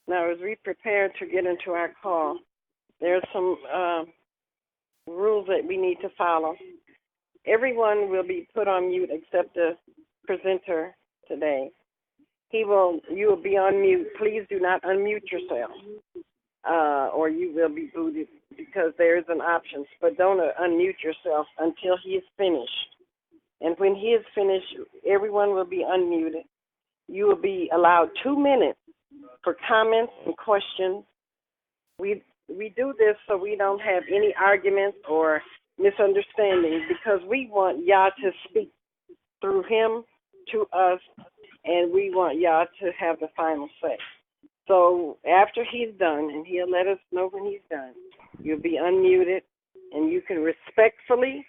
Now, as we prepare to get into our call, there's some rules that we need to follow. Everyone will be put on mute except the presenter today. You will be on mute. Please do not unmute yourself, or you will be booted because there is an option. But don't unmute yourself until he is finished. And when he is finished, everyone will be unmuted. You will be allowed 2 minutes for comments and questions. We do this so we don't have any arguments or misunderstandings, because we want Yah to speak through him to us, and we want Yah to have the final say. So after he's done, and he'll let us know when he's done, you'll be unmuted, and you can respectfully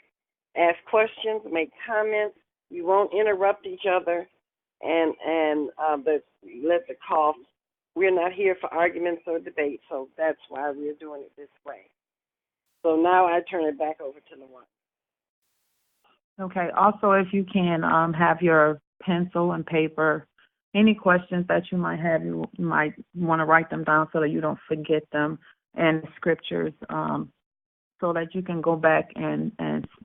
ask questions, make comments. You won't interrupt each other, and let the call. We're not here for arguments or debate, so that's why we're doing it this way. So now I turn it back over to Luan. Okay. Also, if you can have your pencil and paper, any questions that you might have, you might want to write them down so that you don't forget them, and the scriptures, so that you can go back and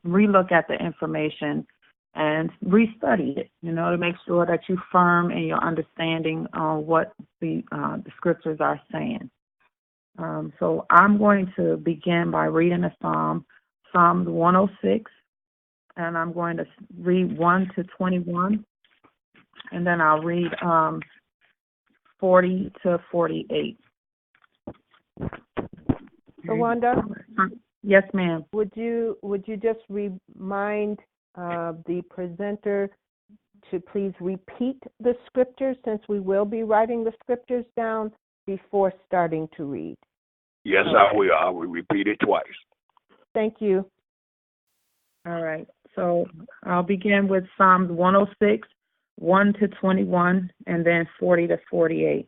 relook at the information and restudy it, to make sure that you're firm in your understanding on what the scriptures are saying. So I'm going to begin by reading a psalm, Psalm 106, and I'm going to read 1 to 21, and then I'll read 40 to 48. So, Wanda? Yes, ma'am. Would you just remind the presenter to please repeat the scriptures, since we will be writing the scriptures down before starting to read? Yes, okay. I will. I will repeat it twice. Thank you. All right. So I'll begin with Psalms 106, 1 to 21, and then 40 to 48.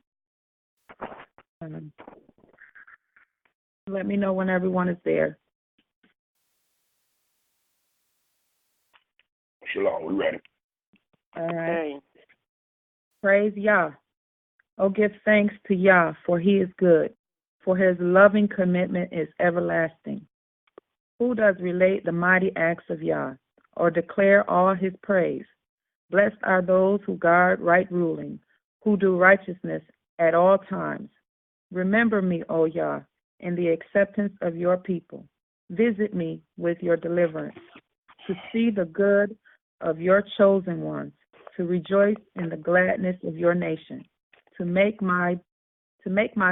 Let me know when everyone is there. Shalom, we ready. All right. Praise Yah. Oh, give thanks to Yah, for he is good, for his loving commitment is everlasting. Who does relate the mighty acts of Yah, or declare all his praise? Blessed are those who guard right ruling, who do righteousness at all times. Remember me, O Yah, in the acceptance of your people. Visit me with your deliverance, to see the good of your chosen ones, to rejoice in the gladness of your nation, to make my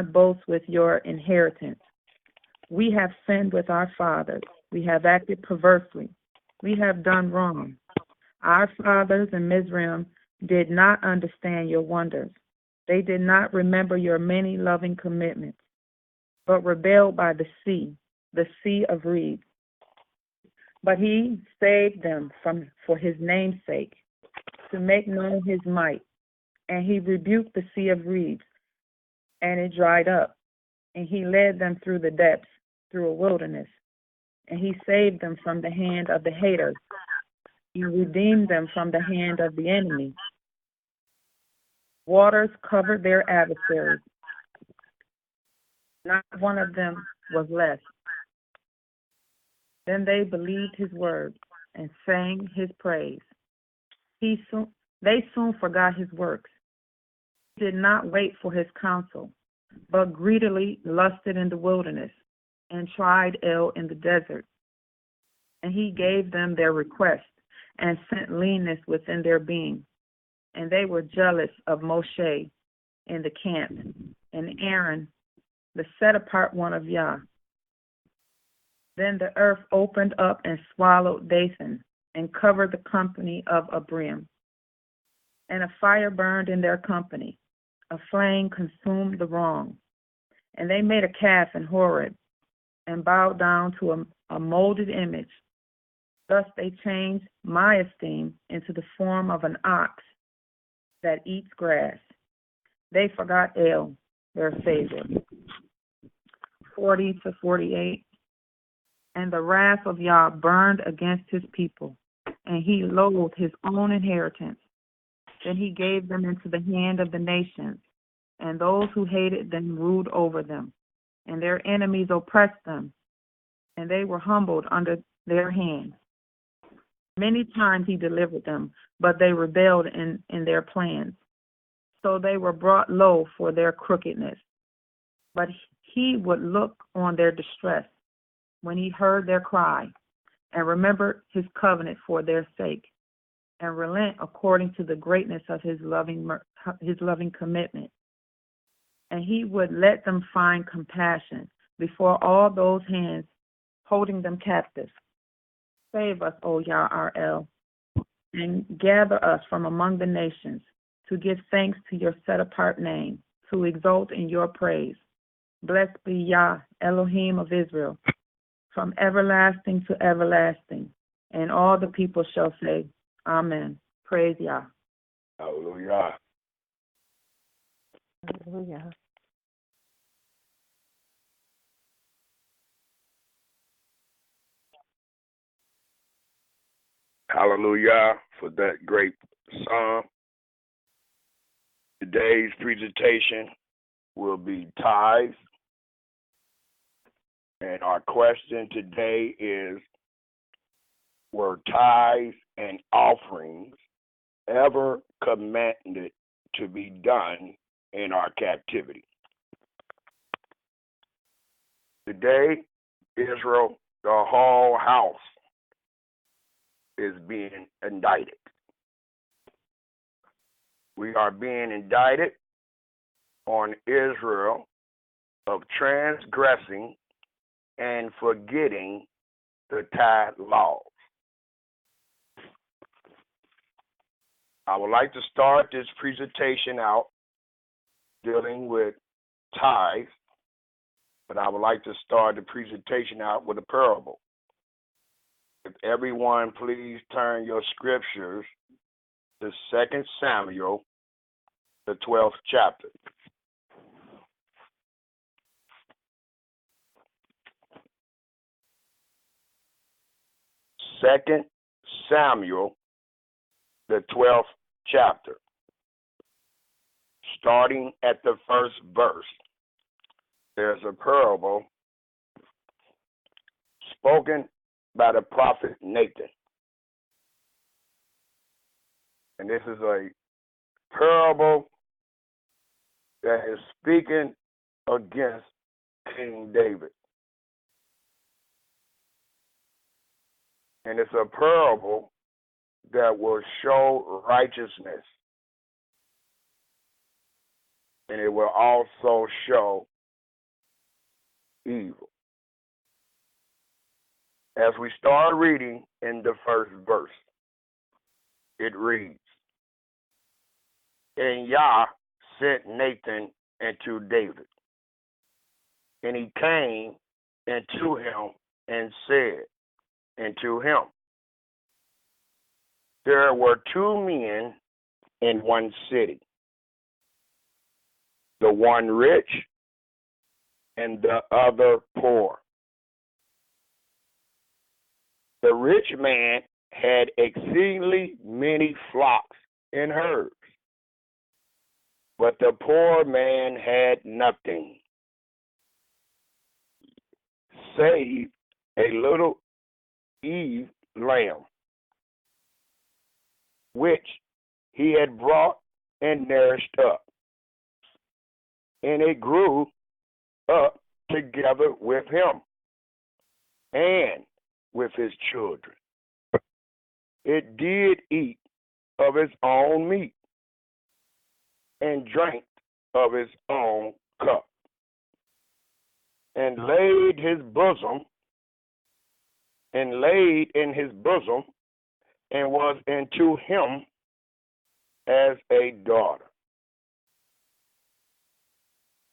boast with your inheritance. We have sinned with our fathers. We have acted perversely. We have done wrong. Our fathers in Mizraim did not understand your wonders. They did not remember your many loving commitments, but rebelled by the sea of reeds. But he saved them for his name's sake, to make known his might. And he rebuked the sea of reeds, and it dried up. And he led them through the depths, through a wilderness. And he saved them from the hand of the haters. He redeemed them from the hand of the enemy. Waters covered their adversaries. Not one of them was left. Then they believed his word and sang his praise. They soon forgot his works. He did not wait for his counsel, but greedily lusted in the wilderness and tried El in the desert. And he gave them their request and sent leanness within their being. And they were jealous of Moshe in the camp, and Aaron, the set-apart one of Yah. Then the earth opened up and swallowed Dathan, and covered the company of Abiram. And a fire burned in their company. A flame consumed the wrong. And they made a calf in Horeb, and bowed down to a molded image. Thus they changed my esteem into the form of an ox that eats grass. They forgot El, their Savior. 40 to 48. And the wrath of Yah burned against his people, and he loathed his own inheritance. Then he gave them into the hand of the nations, and those who hated them ruled over them, and their enemies oppressed them, and they were humbled under their hands. Many times he delivered them, but they rebelled in their plans. So they were brought low for their crookedness. But he would look on their distress when he heard their cry, and remember his covenant for their sake, and relent according to the greatness of his loving commitment. And he would let them find compassion before all those hands holding them captive. Save us, O Yisrael, and gather us from among the nations, to give thanks to your set-apart name, to exult in your praise. Blessed be Yah, Elohim of Israel, from everlasting to everlasting. And all the people shall say, Amen. Praise Yah. Hallelujah. Hallelujah. Hallelujah for that great psalm. Today's presentation will be tithes. And our question today is, were tithes and offerings ever commanded to be done in our captivity? Today, Israel, the whole house, is being indicted. We are being indicted on Israel of transgressing and forgetting the tithe laws. I would like to start this presentation out dealing with tithes, but I would like to start the presentation out with a parable. If everyone please turn your scriptures to 2 Samuel, the 12th chapter. 2 Samuel, the 12th chapter, starting at the first verse. There's a parable spoken by the prophet Nathan. And this is a parable that is speaking against King David. And it's a parable that will show righteousness. And it will also show evil. As we start reading in the first verse, it reads, And Yah sent Nathan unto David, and he came unto him and said unto him, There were two men in one city, the one rich and the other poor. The rich man had exceedingly many flocks and herds, but the poor man had nothing save a little ewe lamb, which he had brought and nourished up. And it grew up together with him and with his children. It did eat of its own meat and drank of its own cup, and laid in his bosom, and was unto him as a daughter.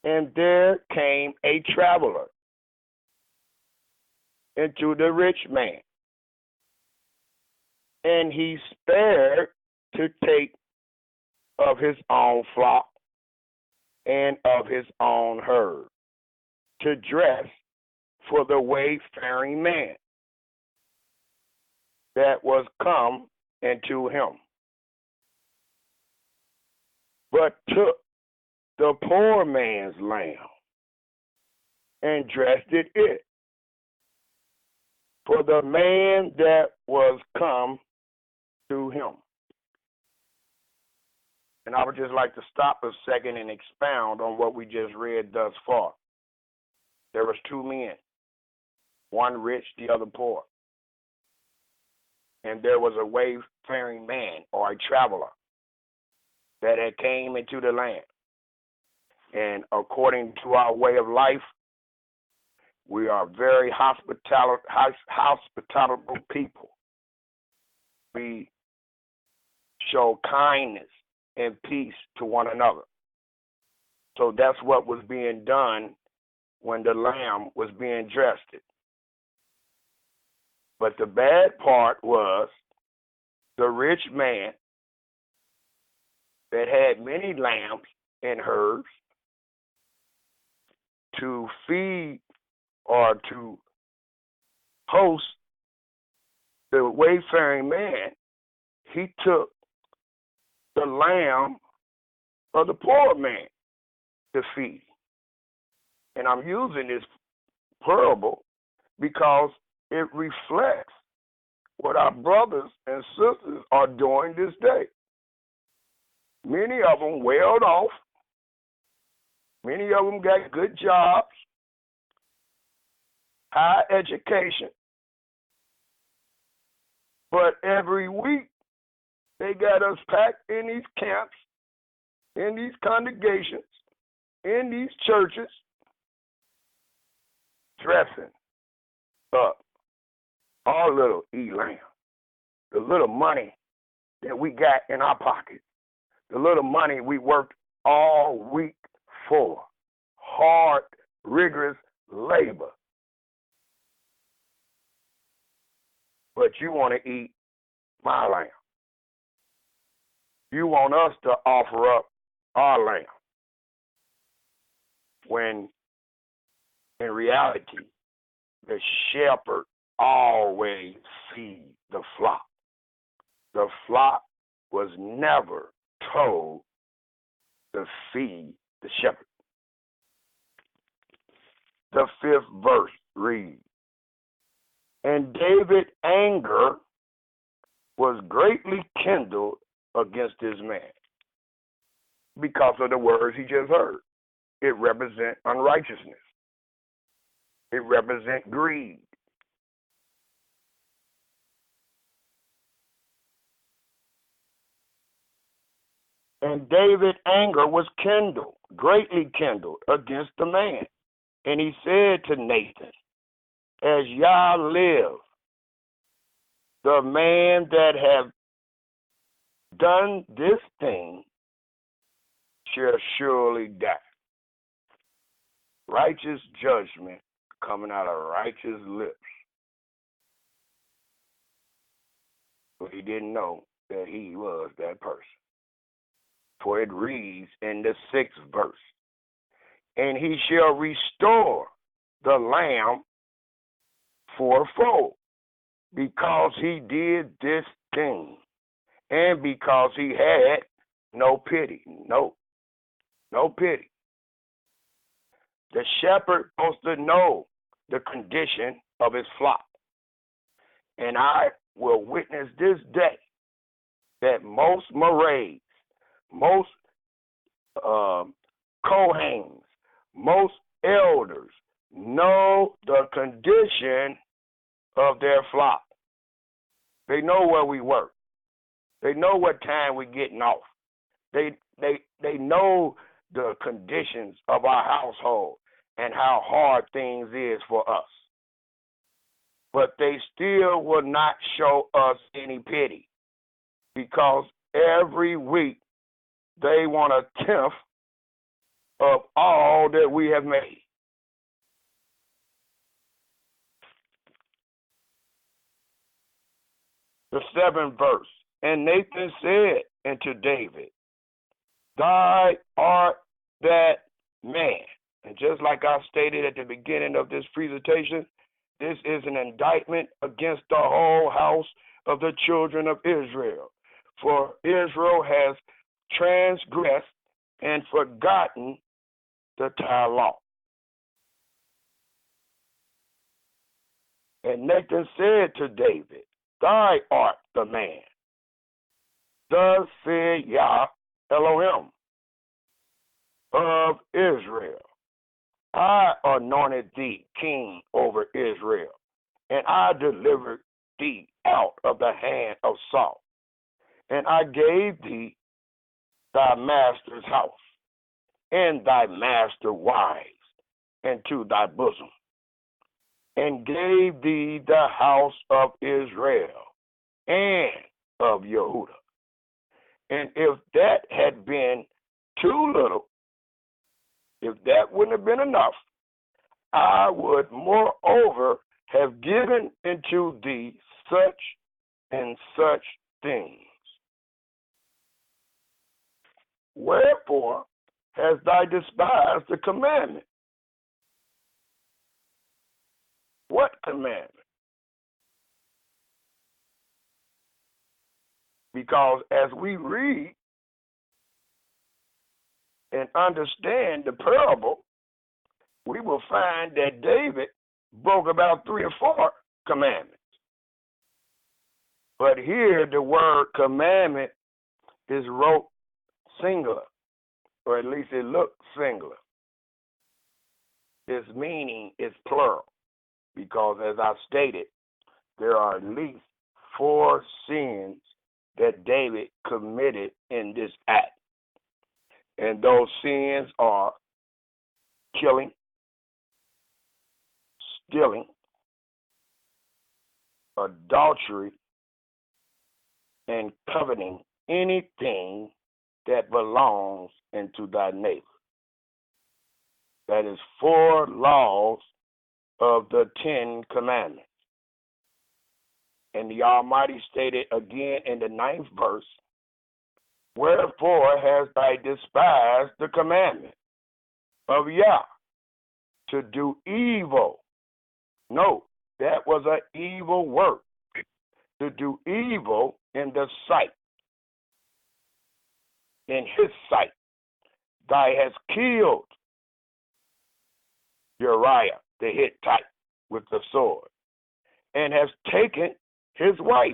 And there came a traveler into the rich man, and he spared to take of his own flock and of his own herd, to dress for the wayfaring man that was come into him, but took the poor man's lamb and dressed it for the man that was come to him. And I would just like to stop a second and expound on what we just read thus far. There was two men, one rich, the other poor. And there was a wayfaring man or a traveler that had came into the land. And according to our way of life, we are very hospitable people. We show kindness and peace to one another. So that's what was being done when the lamb was being dressed. But the bad part was the rich man that had many lambs and herds to feed or to host the wayfaring man. He took the lamb of the poor man to feed. And I'm using this parable because it reflects what our brothers and sisters are doing this day. Many of them well off. Many of them got good jobs, high education. But every week, they got us packed in these camps, in these congregations, in these churches, dressing up our little lamb, the little money that we got in our pocket, the little money we worked all week for, hard, rigorous labor. But you want to eat my lamb. You want us to offer up our lamb. When in reality, the shepherd always feeds the flock. The flock was never told to feed the shepherd. The 5th verse reads, and David's anger was greatly kindled against this man because of the words he just heard. It represents unrighteousness. It represents greed. And David's anger was kindled, greatly kindled against the man. And he said to Nathan, as Yah live, the man that have done this thing shall surely die. Righteous judgment coming out of righteous lips. But he didn't know that he was that person. For it reads in the 6th verse, and he shall restore the lamb fourfold, because he did this thing, and because he had no pity. No pity. The shepherd supposed to know the condition of his flock. And I will witness this day that most Marays, most Kohens, most elders know the condition of their flock. They know where we work. They know what time we're getting off. They know the conditions of our household and how hard things is for us. But they still will not show us any pity, because every week they want a tenth of all that we have made. The 7th verse, and Nathan said unto David, thou art that man. And just like I stated at the beginning of this presentation, this is an indictment against the whole house of the children of Israel. For Israel has transgressed and forgotten the tithe law. And Nathan said to David, Thy art the man. Thus said Yah Elohim of Israel, I anointed thee king over Israel, and I delivered thee out of the hand of Saul, and I gave thee thy master's house, and thy master's wives into thy bosom, and gave thee the house of Israel and of Yehudah. And if that had been too little, if that wouldn't have been enough, I would moreover have given into thee such and such things. Wherefore hast thou despised the commandment? What commandment? Because as we read and understand the parable, we will find that David broke about 3 or 4 commandments. But here the word commandment is wrote singular, or at least it looks singular. Its meaning is plural, because as I stated, there are at least 4 sins that David committed in this act. And those sins are killing, stealing, adultery, and coveting anything that belongs into thy neighbor. That is 4 laws of the 10 commandments. And the Almighty stated again in the 9th verse, Wherefore hast thou despised the commandment of Yah to do evil? No, that was an evil work. To do evil in the sight, in his sight. Thou hast killed Uriah the Hittite with the sword, and hast taken his wife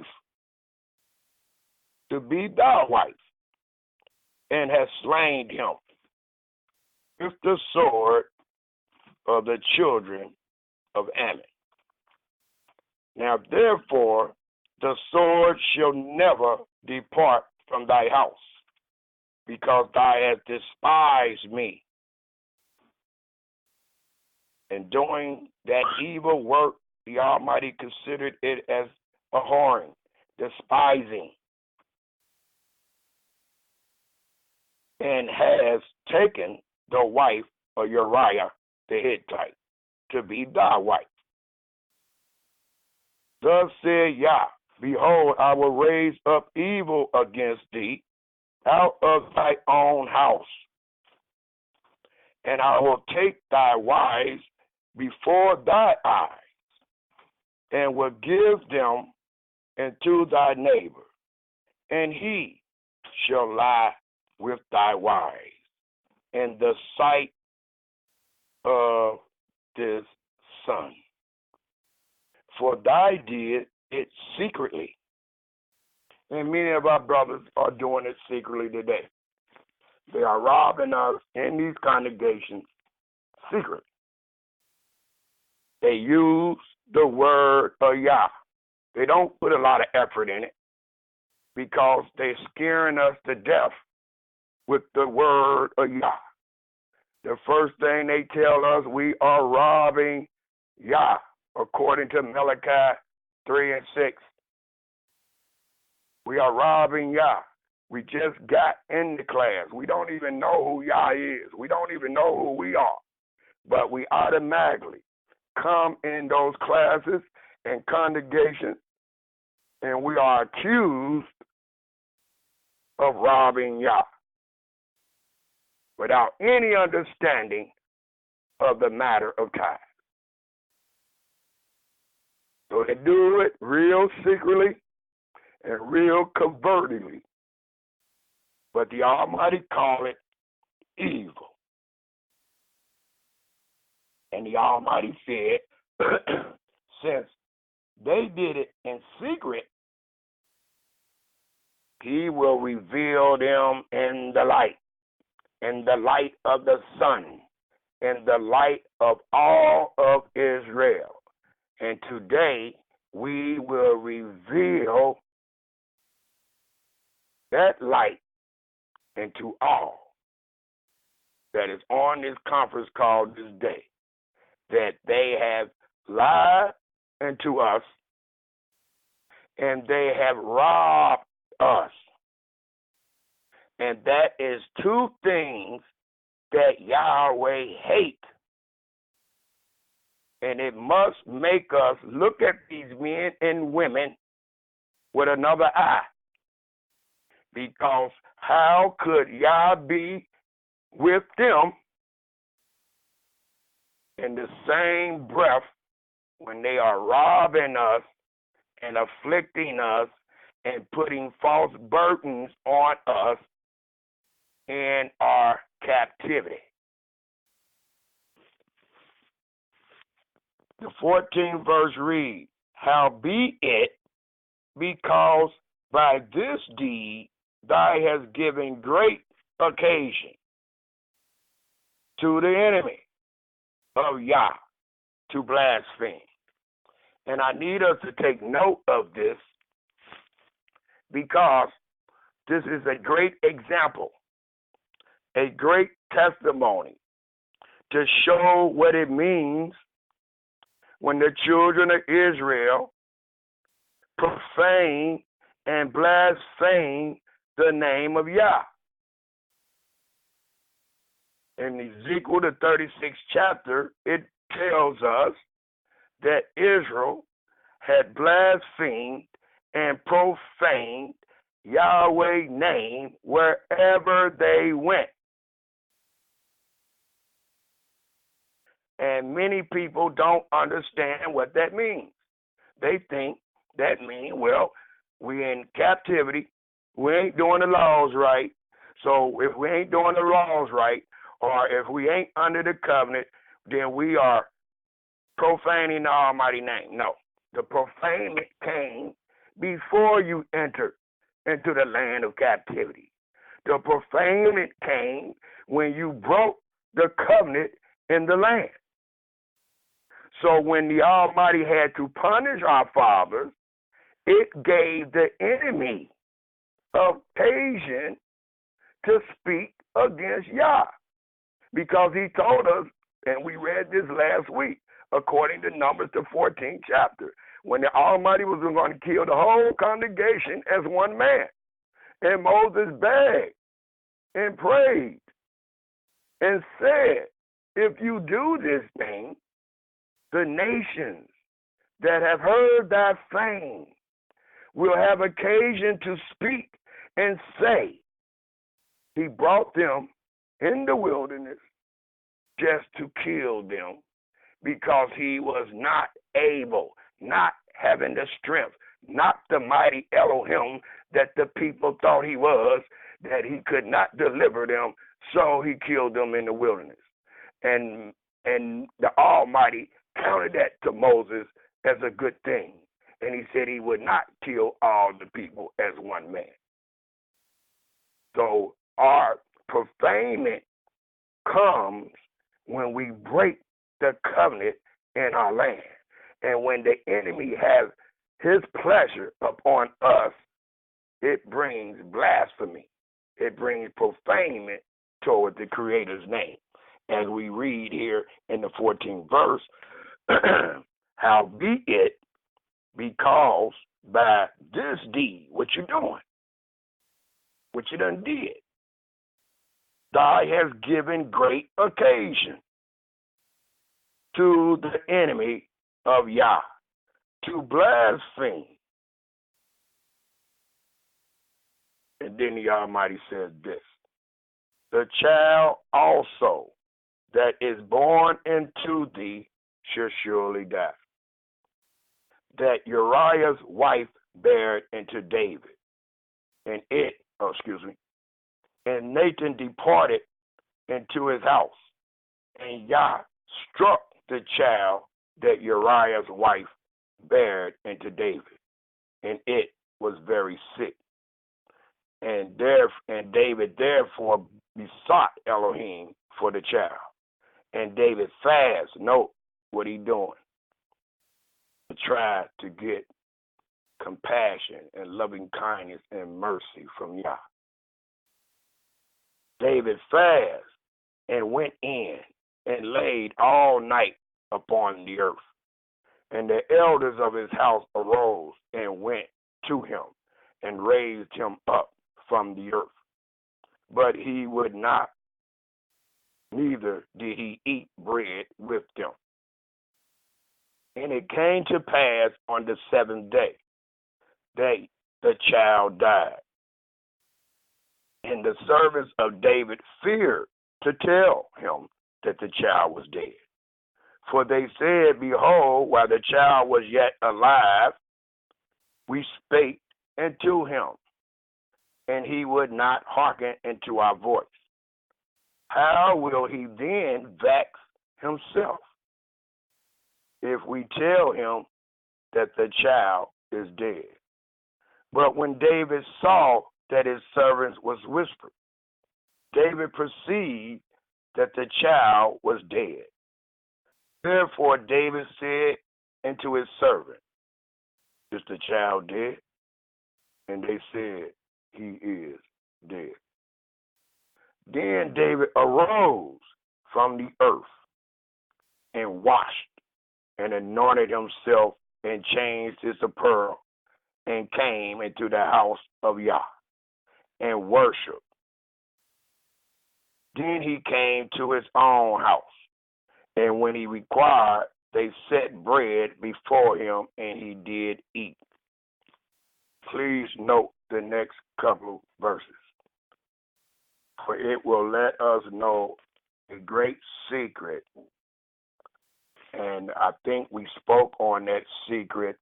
to be thy wife, and hast slain him with the sword of the children of Ammon. Now therefore the sword shall never depart from thy house, because thou hast despised me. And doing that evil work, the Almighty considered it as abhorring, despising, and has taken the wife of Uriah the Hittite to be thy wife. Thus said Yah, Behold, I will raise up evil against thee out of thy own house, and I will take thy wives before thy eyes, and will give them into thy neighbor, and he shall lie with thy wives in the sight of this son. For thou did it secretly. And many of our brothers are doing it secretly today. They are robbing us in these congregations secretly. They use the word of Yah. They don't put a lot of effort in it because they're scaring us to death with the word of Yah. The first thing they tell us, we are robbing Yah, according to Malachi 3 and 6. We are robbing Yah. We just got in the class. We don't even know who Yah is. We don't even know who we are. But we automatically come in those classes and congregations, and we are accused of robbing Yah without any understanding of the matter of tithe. So they do it real secretly and real covertly. But the Almighty call it evil. And the Almighty said, since they did it in secret, he will reveal them in the light of the sun, in the light of all of Israel. And today we will reveal that light into all that is on this conference call this day, that they have lied unto us and they have robbed us. And that is two things that Yahweh hates. And it must make us look at these men and women with another eye. Because how could Yah be with them in the same breath when they are robbing us and afflicting us and putting false burdens on us in our captivity? The 14th verse reads, howbeit, because by this deed thou hast given great occasion to the enemy of Yah to blaspheme. And I need us to take note of this because this is a great example, a great testimony to show what it means when the children of Israel profane and blaspheme the name of Yah. In Ezekiel, the 36th chapter, it tells us that Israel had blasphemed and profaned Yahweh's name wherever they went. And many people don't understand what that means. They think that means, well, we're in captivity, we ain't doing the laws right. So if we ain't doing the laws right, or if we ain't under the covenant, then we are profaning the Almighty name. No, the profanement came before you entered into the land of captivity. The profanement came when you broke the covenant in the land. So when the Almighty had to punish our fathers, it gave the enemy occasion to speak against Yah. Because he told us, and we read this last week, according to Numbers, the 14th chapter, when the Almighty was going to kill the whole congregation as one man. And Moses begged and prayed and said, if you do this thing, the nations that have heard thy fame will have occasion to speak and say, he brought them in the wilderness just to kill them because he was not able, not having the strength, not the mighty Elohim that the people thought he was, that he could not deliver them, so he killed them in the wilderness. And the Almighty counted that to Moses as a good thing. And he said he would not kill all the people as one man. So our profanement comes when we break the covenant in our land. And when the enemy has his pleasure upon us, it brings blasphemy. It brings profanement toward the Creator's name. As we read here in the 14th verse, howbeit, because by this deed, what you doing, what you done did, thou hast given great occasion to the enemy of Yah to blaspheme. And then the Almighty says this, the child also that is born into thee shall surely die. That Uriah's wife bare into David, and Nathan departed into his house. And Yah struck the child that Uriah's wife bare into David, and it was very sick. And David therefore besought Elohim for the child. And David fast, note what he doing, to try to get compassion and loving kindness and mercy from Yah. David fast and went in and laid all night upon the earth. And the elders of his house arose and went to him and raised him up from the earth. But he would not, neither did he eat bread with them. And it came to pass on the seventh day that the child died. And the servants of David feared to tell him that the child was dead. For they said, behold, while the child was yet alive, we spake unto him, and he would not hearken unto our voice. How will he then vex himself if we tell him that the child is dead? But when David saw that his servants was whispered, David perceived that the child was dead. Therefore David said unto his servant, is the child dead? And they said, he is dead. Then David arose from the earth and washed and anointed himself and changed his apparel and came into the house of Yah and worshiped. Then he came to his own house, and when he required, they set bread before him, and he did eat. Please note the next couple of verses, for it will let us know a great secret. And I think we spoke on that secret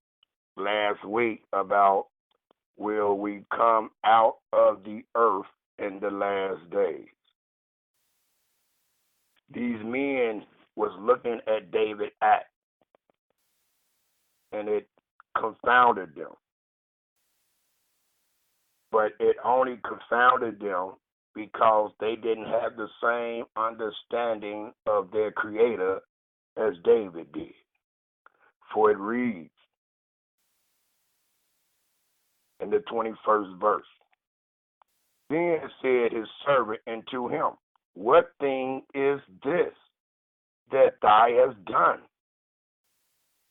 last week about will we come out of the earth in the last days. These men was looking at David act, and it confounded them. But it only confounded them because they didn't have the same understanding of their Creator as David did. For it reads in the 21st verse, then said his servant unto him, what thing is this that thou hast done?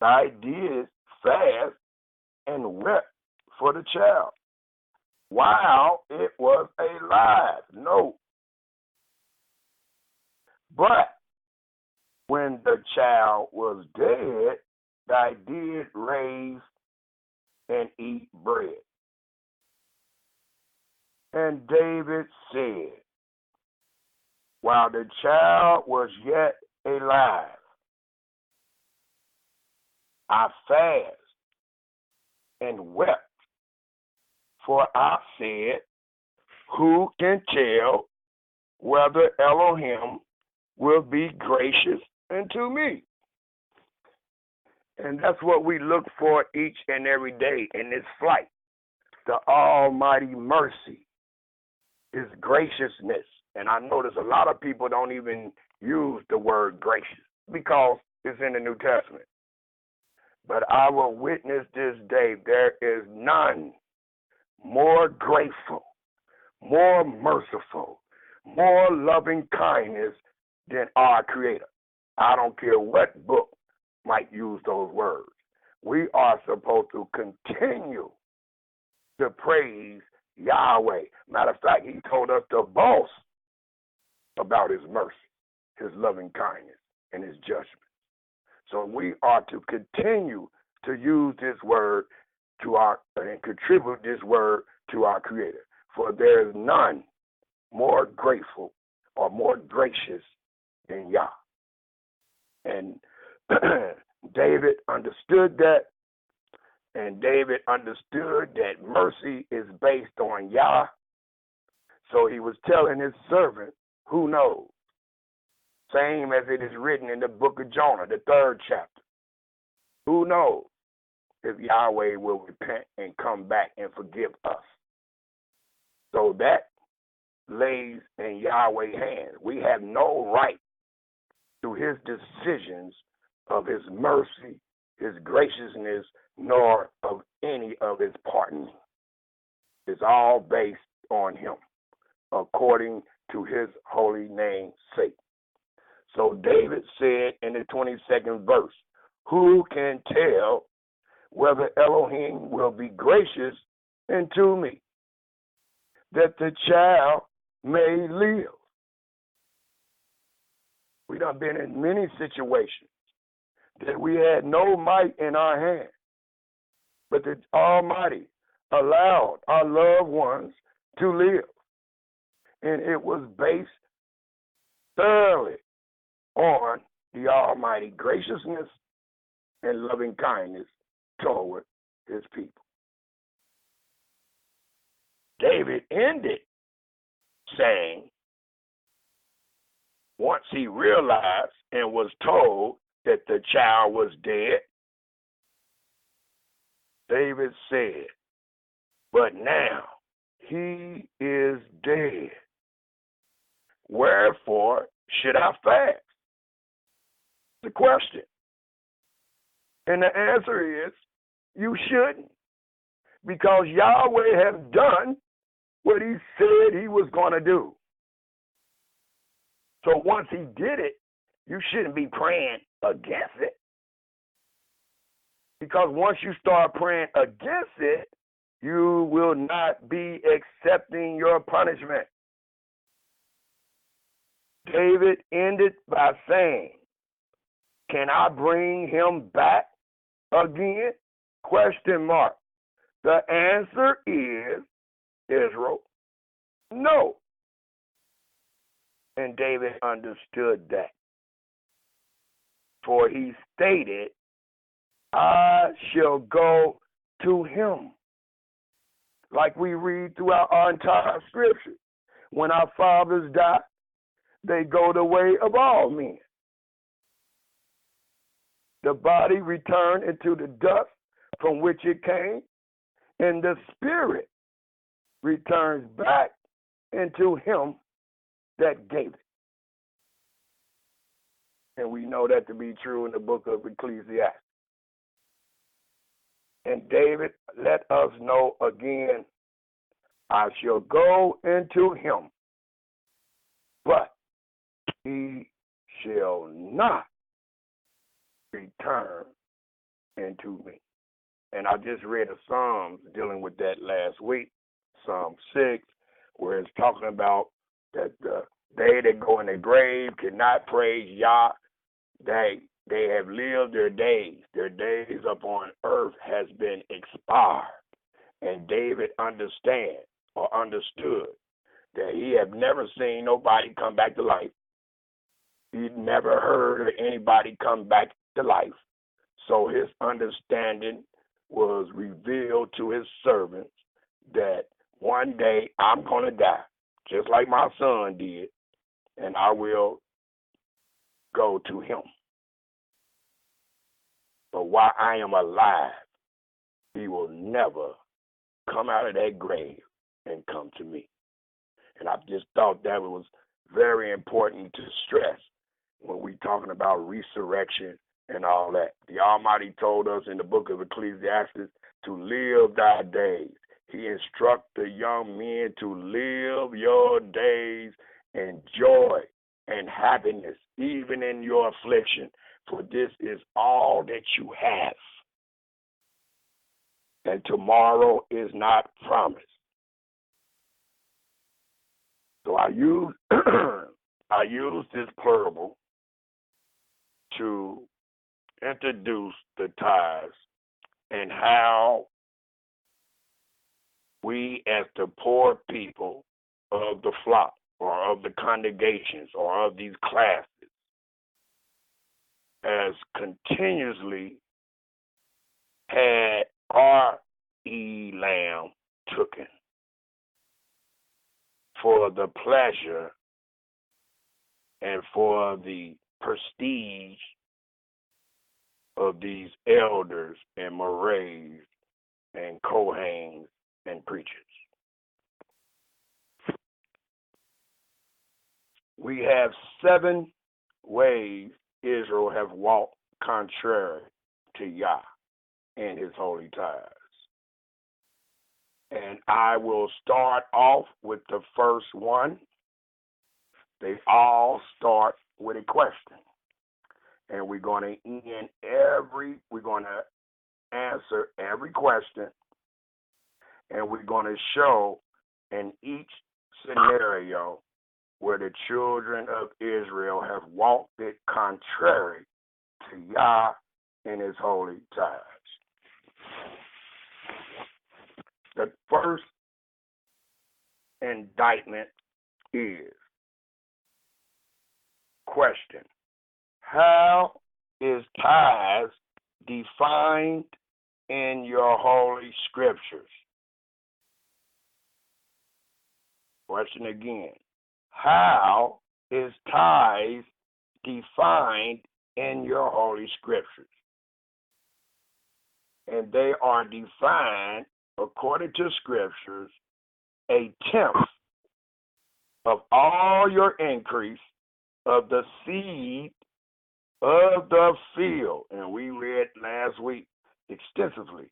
Thou didst fast and wept for the child while it was alive. No. But when the child was dead, thou did raise and eat bread. And David said, while the child was yet alive, I fast and wept, for I said, who can tell whether Elohim will be gracious unto me? And that's what we look for each and every day in this flight. The almighty mercy, his graciousness. And I notice a lot of people don't even use the word gracious because it's in the New Testament. But I will witness this day, there is none more grateful, more merciful, more loving kindness than our Creator. I don't care what book might use those words. We are supposed to continue to praise Yahweh. Matter of fact, he told us to boast about his mercy, his loving kindness, and his judgment. So we are to continue to use this word to and contribute this word to our Creator. For there is none more grateful or more gracious than Yah. And David understood that, and David understood that mercy is based on Yah. So he was telling his servant, who knows? same as it is written in the book of Jonah, the 3rd chapter. Who knows if Yahweh will repent and come back and forgive us? So that lays in Yahweh's hands. We have no right to his decisions of his mercy, his graciousness, nor of any of his pardon. It's all based on him, according to his holy name's sake. So David said in the 22nd verse, who can tell whether Elohim will be gracious unto me, that the child may live? We done been in many situations that we had no might in our hand, but the Almighty allowed our loved ones to live. And it was based thoroughly on the Almighty graciousness and loving kindness toward his people. David ended saying, once he realized and was told that the child was dead, David said, but now he is dead. Wherefore should I fast? The question. And the answer is, you shouldn't. Because Yahweh has done what he said he was going to do. So once he did it, you shouldn't be praying against it. Because once you start praying against it, you will not be accepting your punishment. David ended by saying, can I bring him back again? Question mark. The answer is, Israel, no. And David understood that. For he stated, I shall go to him. Like we read throughout our entire scripture. When our fathers die, they go the way of all men. The body returned into the dust from which it came, and the spirit returns back into him that gave it. And we know that to be true in the book of Ecclesiastes. And David let us know again, I shall go into him, but he shall not return into me. And I just read a Psalm dealing with that last week, Psalm 6, where it's talking about that they that go in the grave cannot praise Yah. They have lived their days. Their days upon earth has been expired. And David understood that he had never seen nobody come back to life. He'd never heard of anybody come back to life. So his understanding was revealed to his servants that one day I'm going to die, just like my son did, and I will go to him. But while I am alive, he will never come out of that grave and come to me. And I just thought that was very important to stress when we're talking about resurrection and all that. The Almighty told us in the book of Ecclesiastes to live thy days. He instructed the young men to live your days in joy and happiness, even in your affliction, for this is all that you have. And tomorrow is not promised. So I use this parable to introduce the tithes and how we as the poor people of the flock or of the congregations or of these classes has continuously had our elam taken for the pleasure and for the prestige of these elders and mores and Kohens and preachers. We have 7 ways Israel have walked contrary to Yah and his holy tithes. And I will start off with the first one. They all start with a question. And we're going to answer every question, and we're going to show in each scenario where the children of Israel have walked it contrary to Yah and his holy tithes. The first indictment is question. How is tithes defined in your holy scriptures? Question again. How is tithes defined in your holy scriptures? And they are defined, according to scriptures, 1/10 of all your increase of the seed of the field. And we read last week extensively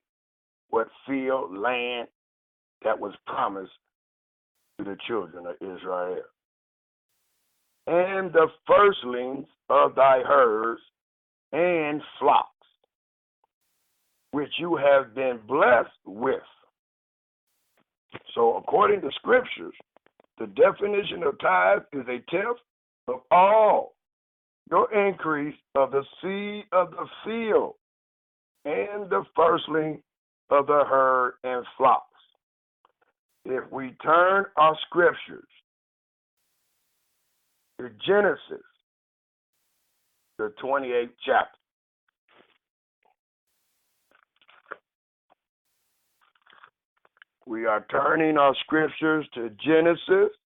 what field, land that was promised to the children of Israel. And the firstlings of thy herds and flocks, which you have been blessed with. So according to scriptures, the definition of tithe is 1/10 of all your increase of the seed of the field and the firstling of the herd and flocks. If we turn our scriptures to Genesis, the 28th chapter, we are turning our scriptures to Genesis,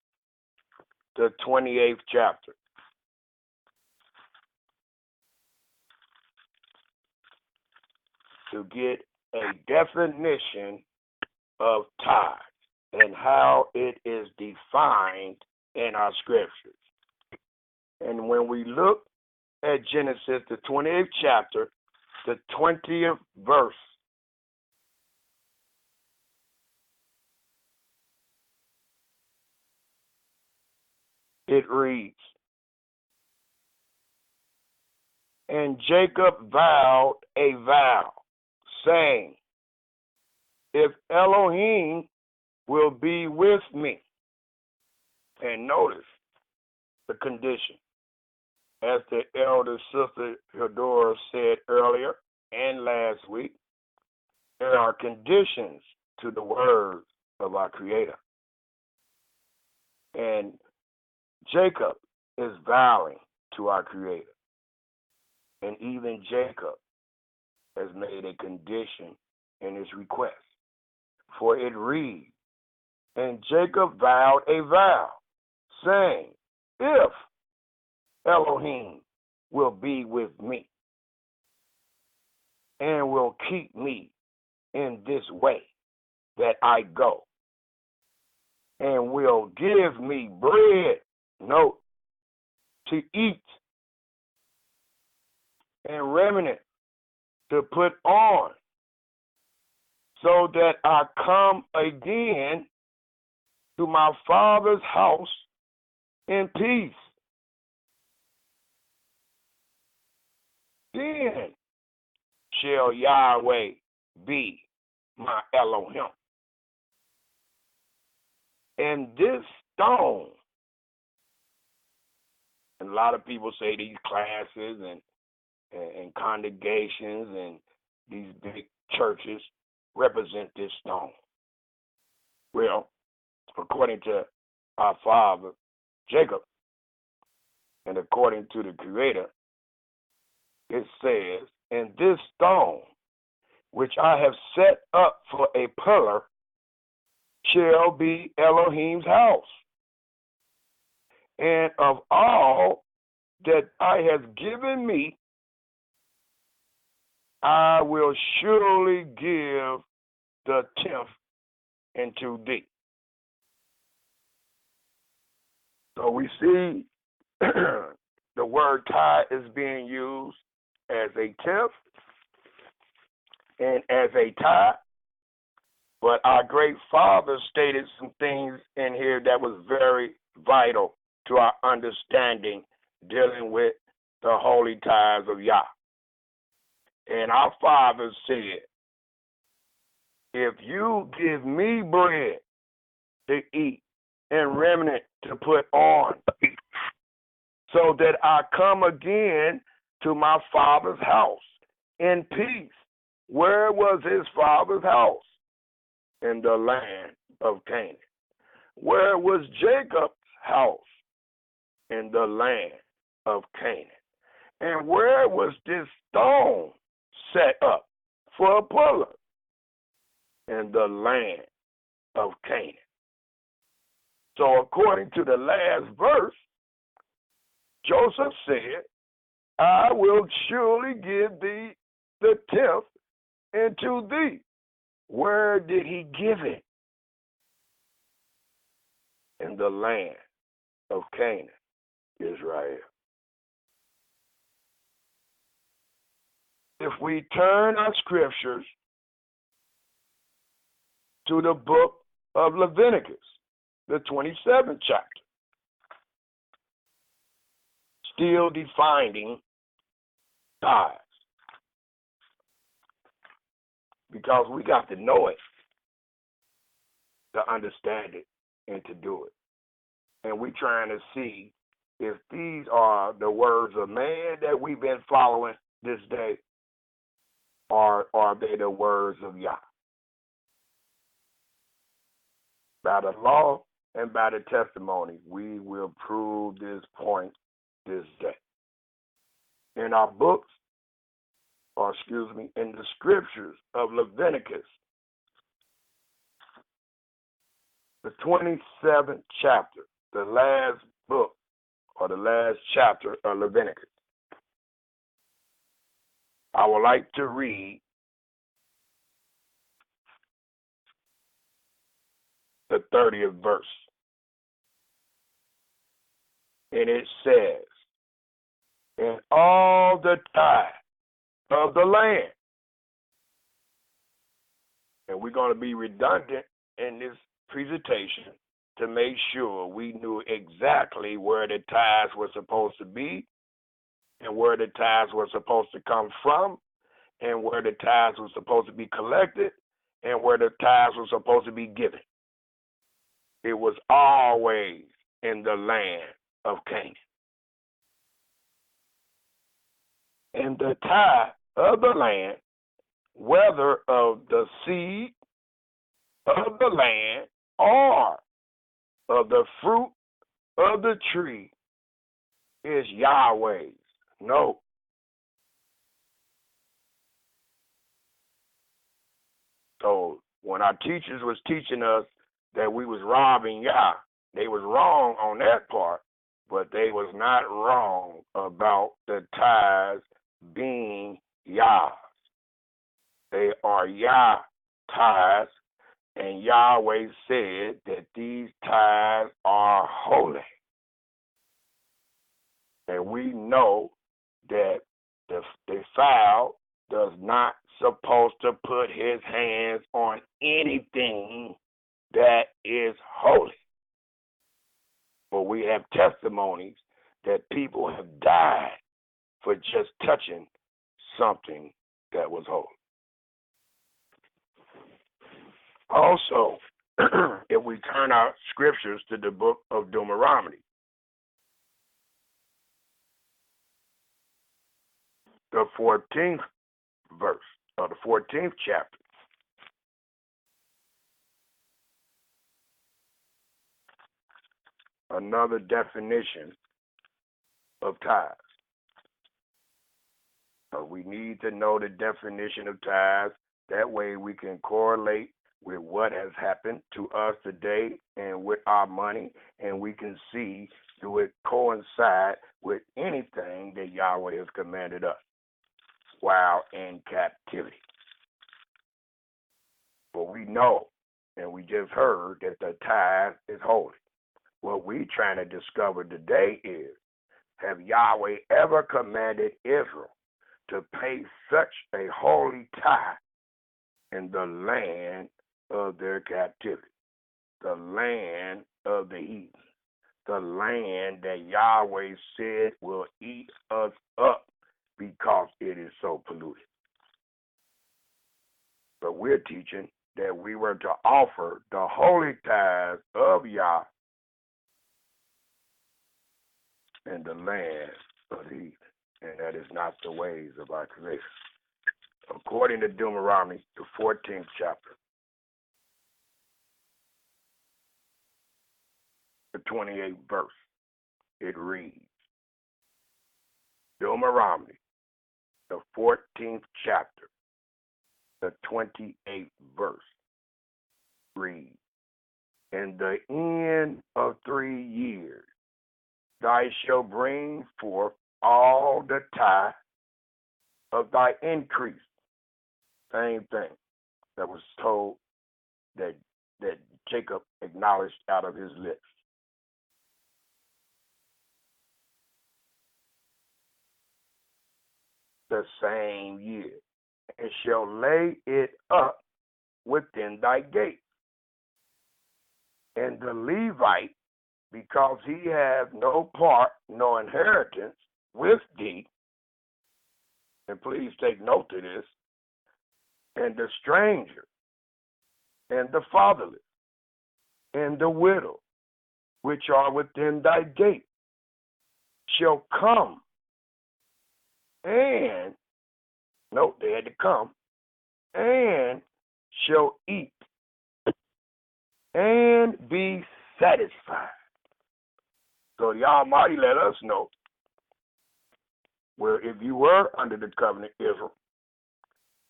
the 28th chapter. To get a definition of tithe and how it is defined in our scriptures. And when we look at Genesis, the 28th chapter, the 20th verse, it reads, and Jacob vowed a vow, saying, if Elohim will be with me. And notice the condition. As the elder sister Hedora said earlier and last week, there are conditions to the words of our Creator. And Jacob is vowing to our Creator. And even Jacob has made a condition in his request. For it reads, and Jacob vowed a vow, saying, if Elohim will be with me and will keep me in this way that I go, and will give me bread, note, to eat, and remnant to put on, so that I come again to my father's house in peace. Then shall Yahweh be my Elohim. And this stone, and a lot of people say these classes and congregations and these big churches represent this stone. Well, according to our father Jacob, and according to the Creator, it says, and this stone, which I have set up for a pillar, shall be Elohim's house. And of all that I have given me, I will surely give the tenth into thee. So we see the word tithe is being used as a tenth and as a tithe. But our great father stated some things in here that was very vital to our understanding dealing with the holy tithes of Yah. And our father said, if you give me bread to eat and remnant to put on, so that I come again to my father's house in peace. Where was his father's house? In the land of Canaan. Where was Jacob's house? In the land of Canaan. And where was this stone set up for a pillar? In the land of Canaan. So according to the last verse, Joseph said, I will surely give thee the tenth into thee. Where did he give it? In the land of Canaan, Israel. If we turn our scriptures to the book of Leviticus, the 27th chapter, still defining tithes, because we got to know it to understand it and to do it. And we're trying to see if these are the words of man that we've been following this day, or are they the words of Yah? By the law and by the testimony, we will prove this point this day. In our books, in the scriptures of Leviticus, the 27th chapter, the last book or the last chapter of Leviticus, I would like to read the 30th verse. And it says, in all the tithe of the land, and we're going to be redundant in this presentation to make sure we knew exactly where the tithes were supposed to be and where the tithes were supposed to come from and where the tithes were supposed to be collected and where the tithes were supposed to be given. It was always in the land of Canaan. And the tithe of the land, whether of the seed of the land or of the fruit of the tree, is Yahweh's. No. So when our teachers was teaching us that we was robbing Yah, they was wrong on that part, but they was not wrong about the tithes being Yah's. They are Yah tithes, and Yahweh said that these tithes are holy. And we know that the fowl does not supposed to put his hands on anything that is holy. But we have testimonies that people have died for just touching something that was holy. Also, if we turn our scriptures to the book of Deuteronomy, the 14th verse, or the 14th chapter, another definition of tithes. So we need to know the definition of tithes. That way we can correlate with what has happened to us today and with our money, and we can see do it coincide with anything that Yahweh has commanded us while in captivity. But we know, and we just heard, that the tithe is holy. What we're trying to discover today is, have Yahweh ever commanded Israel to pay such a holy tithe in the land of their captivity, the land of the heathen, the land that Yahweh said will eat us up because it is so polluted? But we're teaching that we were to offer the holy tithes of Yah in the land of the heathen, and that is not the ways of our Creator. According to Deuteronomy, the 14th chapter, the 28th verse, it reads, Deuteronomy, the 14th chapter, the 28th verse, reads, in the end of 3 years, thou shalt bring forth all the tithe of thy increase. Same thing that was told that Jacob acknowledged out of his lips. The same year, and shall lay it up within thy gate. And the Levite, because he have no part, no inheritance with thee, and please take note of this, and the stranger, and the fatherless, and the widow, which are within thy gate, shall come, and, note they had to come, and shall eat, and be satisfied. So the Almighty let us know, where if you were under the covenant Israel,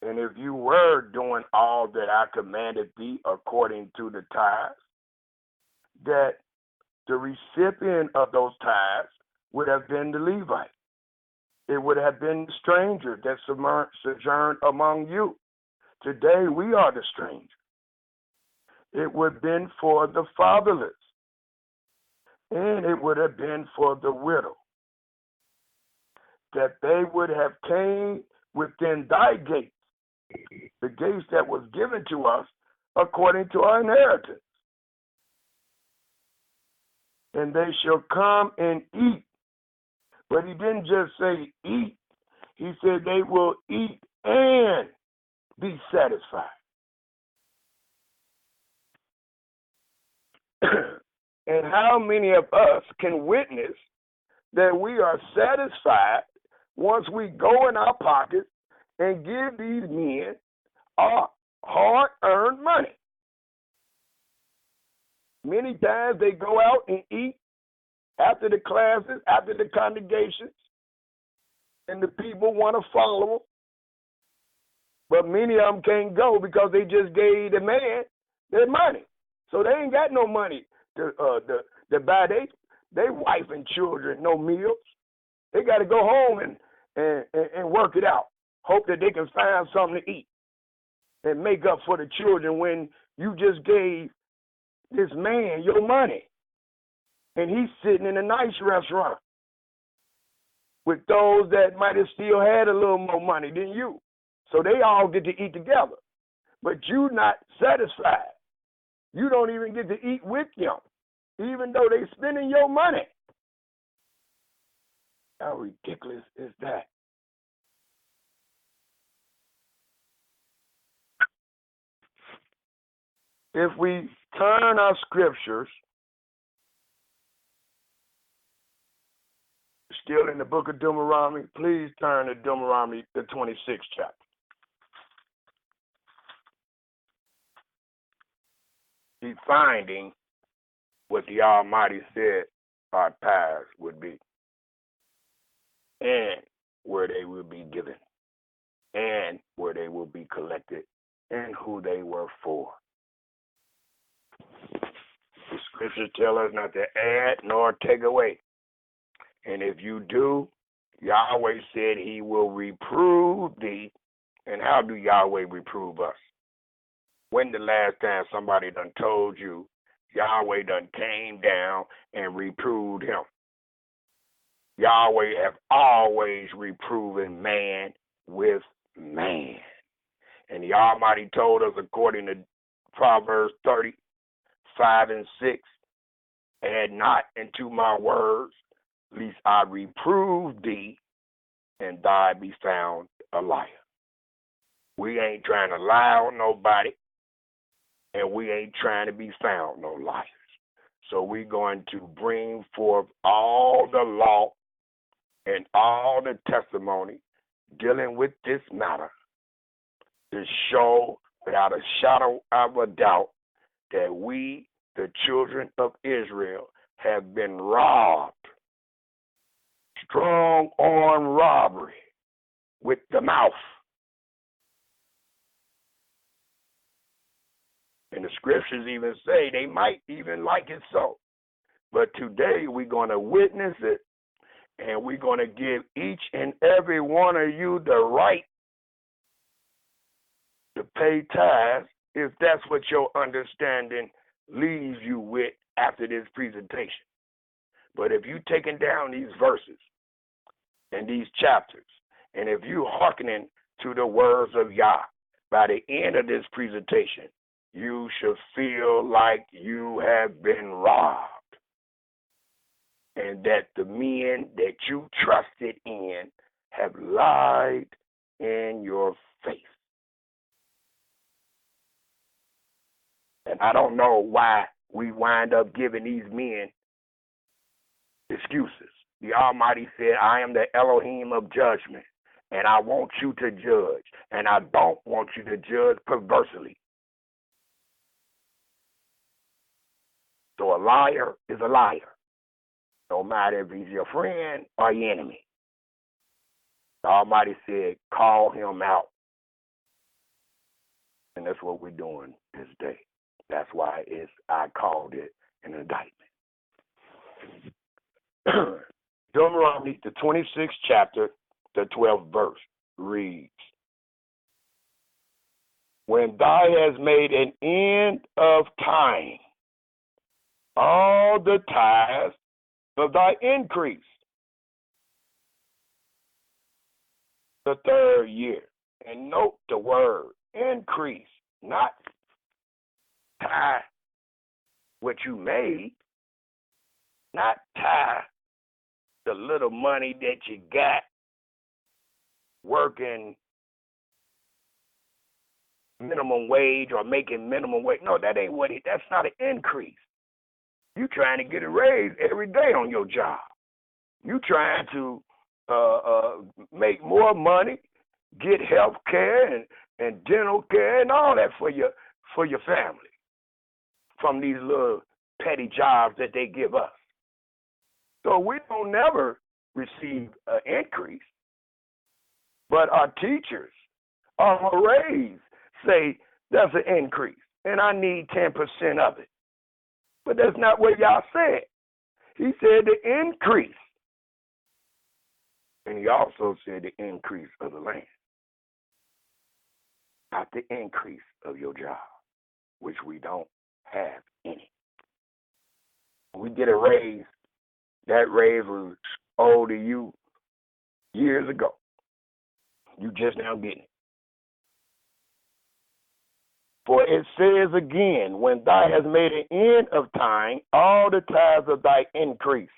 and if you were doing all that I commanded thee according to the tithes, that the recipient of those tithes would have been the Levite. It would have been the stranger that sojourned among you. Today we are the stranger. It would have been for the fatherless, and it would have been for the widow, that they would have came within thy gates, the gates that was given to us according to our inheritance. And they shall come and eat. But he didn't just say eat. He said they will eat and be satisfied. And how many of us can witness that we are satisfied once we go in our pockets and give these men our hard-earned money? Many times they go out and eat after the classes, after the congregations, and the people want to follow them. But many of them can't go because they just gave the man their money. So they ain't got no money to buy they wife and children no meals. They got to go home and work it out. Hope that they can find something to eat and make up for the children when you just gave this man your money. And he's sitting in a nice restaurant with those that might have still had a little more money than you. So they all get to eat together. But you not satisfied. You don't even get to eat with them, even though they spending your money. How ridiculous is that? If we turn our scriptures, still in the book of Deuteronomy, please turn to Deuteronomy, the 26th chapter. Defining what the Almighty said our tithes would be, and where they will be given, and where they will be collected, and who they were for. The scriptures tell us not to add nor take away. And if you do, Yahweh said he will reprove thee. And how do Yahweh reprove us? When the last time somebody done told you Yahweh done came down and reproved him? Yahweh have always reproven man with man. And the Almighty told us, according to Proverbs 30:5-6, add not into my words, lest I reprove thee, and thy be found a liar. We ain't trying to lie on nobody, and we ain't trying to be found no liars. So we're going to bring forth all the law and all the testimony dealing with this matter to show without a shadow of a doubt that we, the children of Israel, have been robbed. Strong arm robbery with the mouth. And the scriptures even say they might even like it so. But today we're going to witness it, and we're going to give each and every one of you the right to pay tithes if that's what your understanding leaves you with after this presentation. But if you taking down these verses and these chapters, and if you hearkening to the words of Yah, by the end of this presentation, you should feel like you have been robbed, and that the men that you trusted in have lied in your face. And I don't know why we wind up giving these men excuses. The Almighty said, I am the Elohim of judgment, and I want you to judge, and I don't want you to judge perversely. So a liar is a liar, no matter if he's your friend or your enemy. The Almighty said, call him out. And that's what we're doing this day. That's why I called it an indictment. Deuteronomy, the 26th chapter, the 12th verse, reads, when thou hast made an end of time, all the tithes of thy increase, the third year. And note the word increase, not tithe what you made, not tithe the little money that you got working minimum wage or making minimum wage. No, that ain't what that's not an increase. You trying to get a raise every day on your job. You trying to make more money, get health care and dental care and all that for your family from these little petty jobs that they give us. So we don't never receive an increase. But our teachers, our raise, say that's an increase, and I need 10% of it. But that's not what y'all said. He said the increase. And he also said the increase of the land. Not the increase of your job, which we don't have any. When we get a raise, that raise was owed to you years ago. You just now getting it. For it says again, when thou hast made an end of time, all the tithes of thy increase,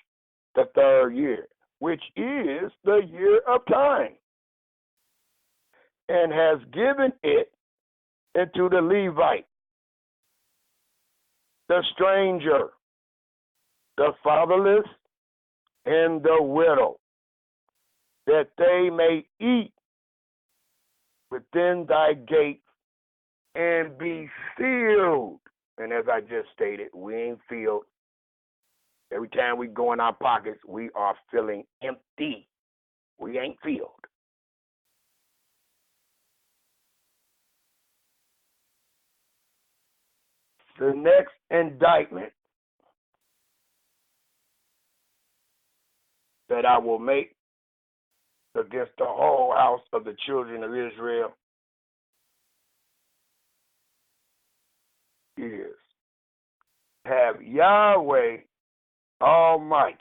the third year, which is the year of time, and has given it into the Levite, the stranger, the fatherless, and the widow, that they may eat within thy gates and be filled. And as I just stated, we ain't filled. Every time we go in our pockets, we are feeling empty. We ain't filled. The next indictment that I will make against the whole house of the children of Israel is, have Yahweh Almighty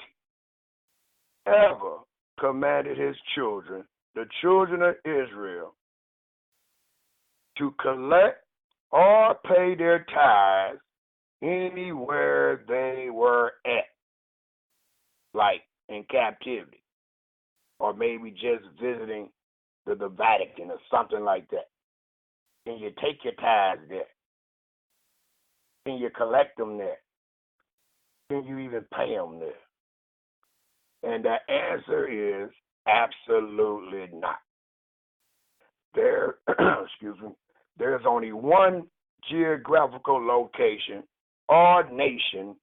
ever commanded his children, the children of Israel, to collect or pay their tithes anywhere they were at, like in captivity, or maybe just visiting the Vatican or something like that? Can you take your tithes there? Can you collect them there? Can you even pay them there? And the answer is absolutely not. There's only one geographical location or nation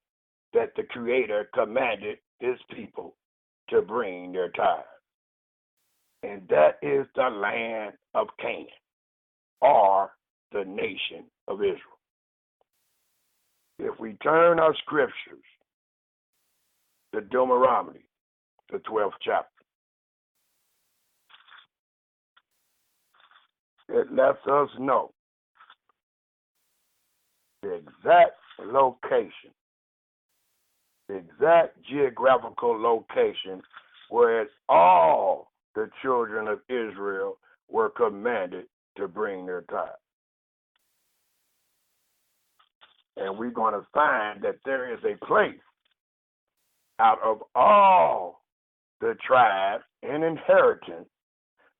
that the Creator commanded his people to bring their tithes. And that is the land of Canaan, or the nation of Israel. If we turn our scriptures to Deuteronomy, the 12th chapter, it lets us know the exact location, the exact geographical location where all the children of Israel were commanded to bring their tithes. And we're going to find that there is a place out of all the tribes and inheritance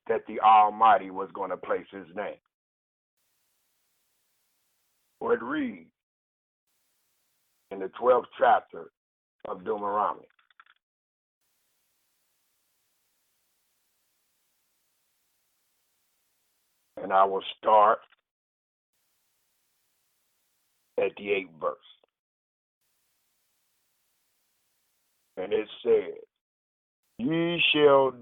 that the Almighty was going to place his name. For it reads in the 12th chapter of Deuteronomy, and I will start at the 8th verse. And it says, ye shall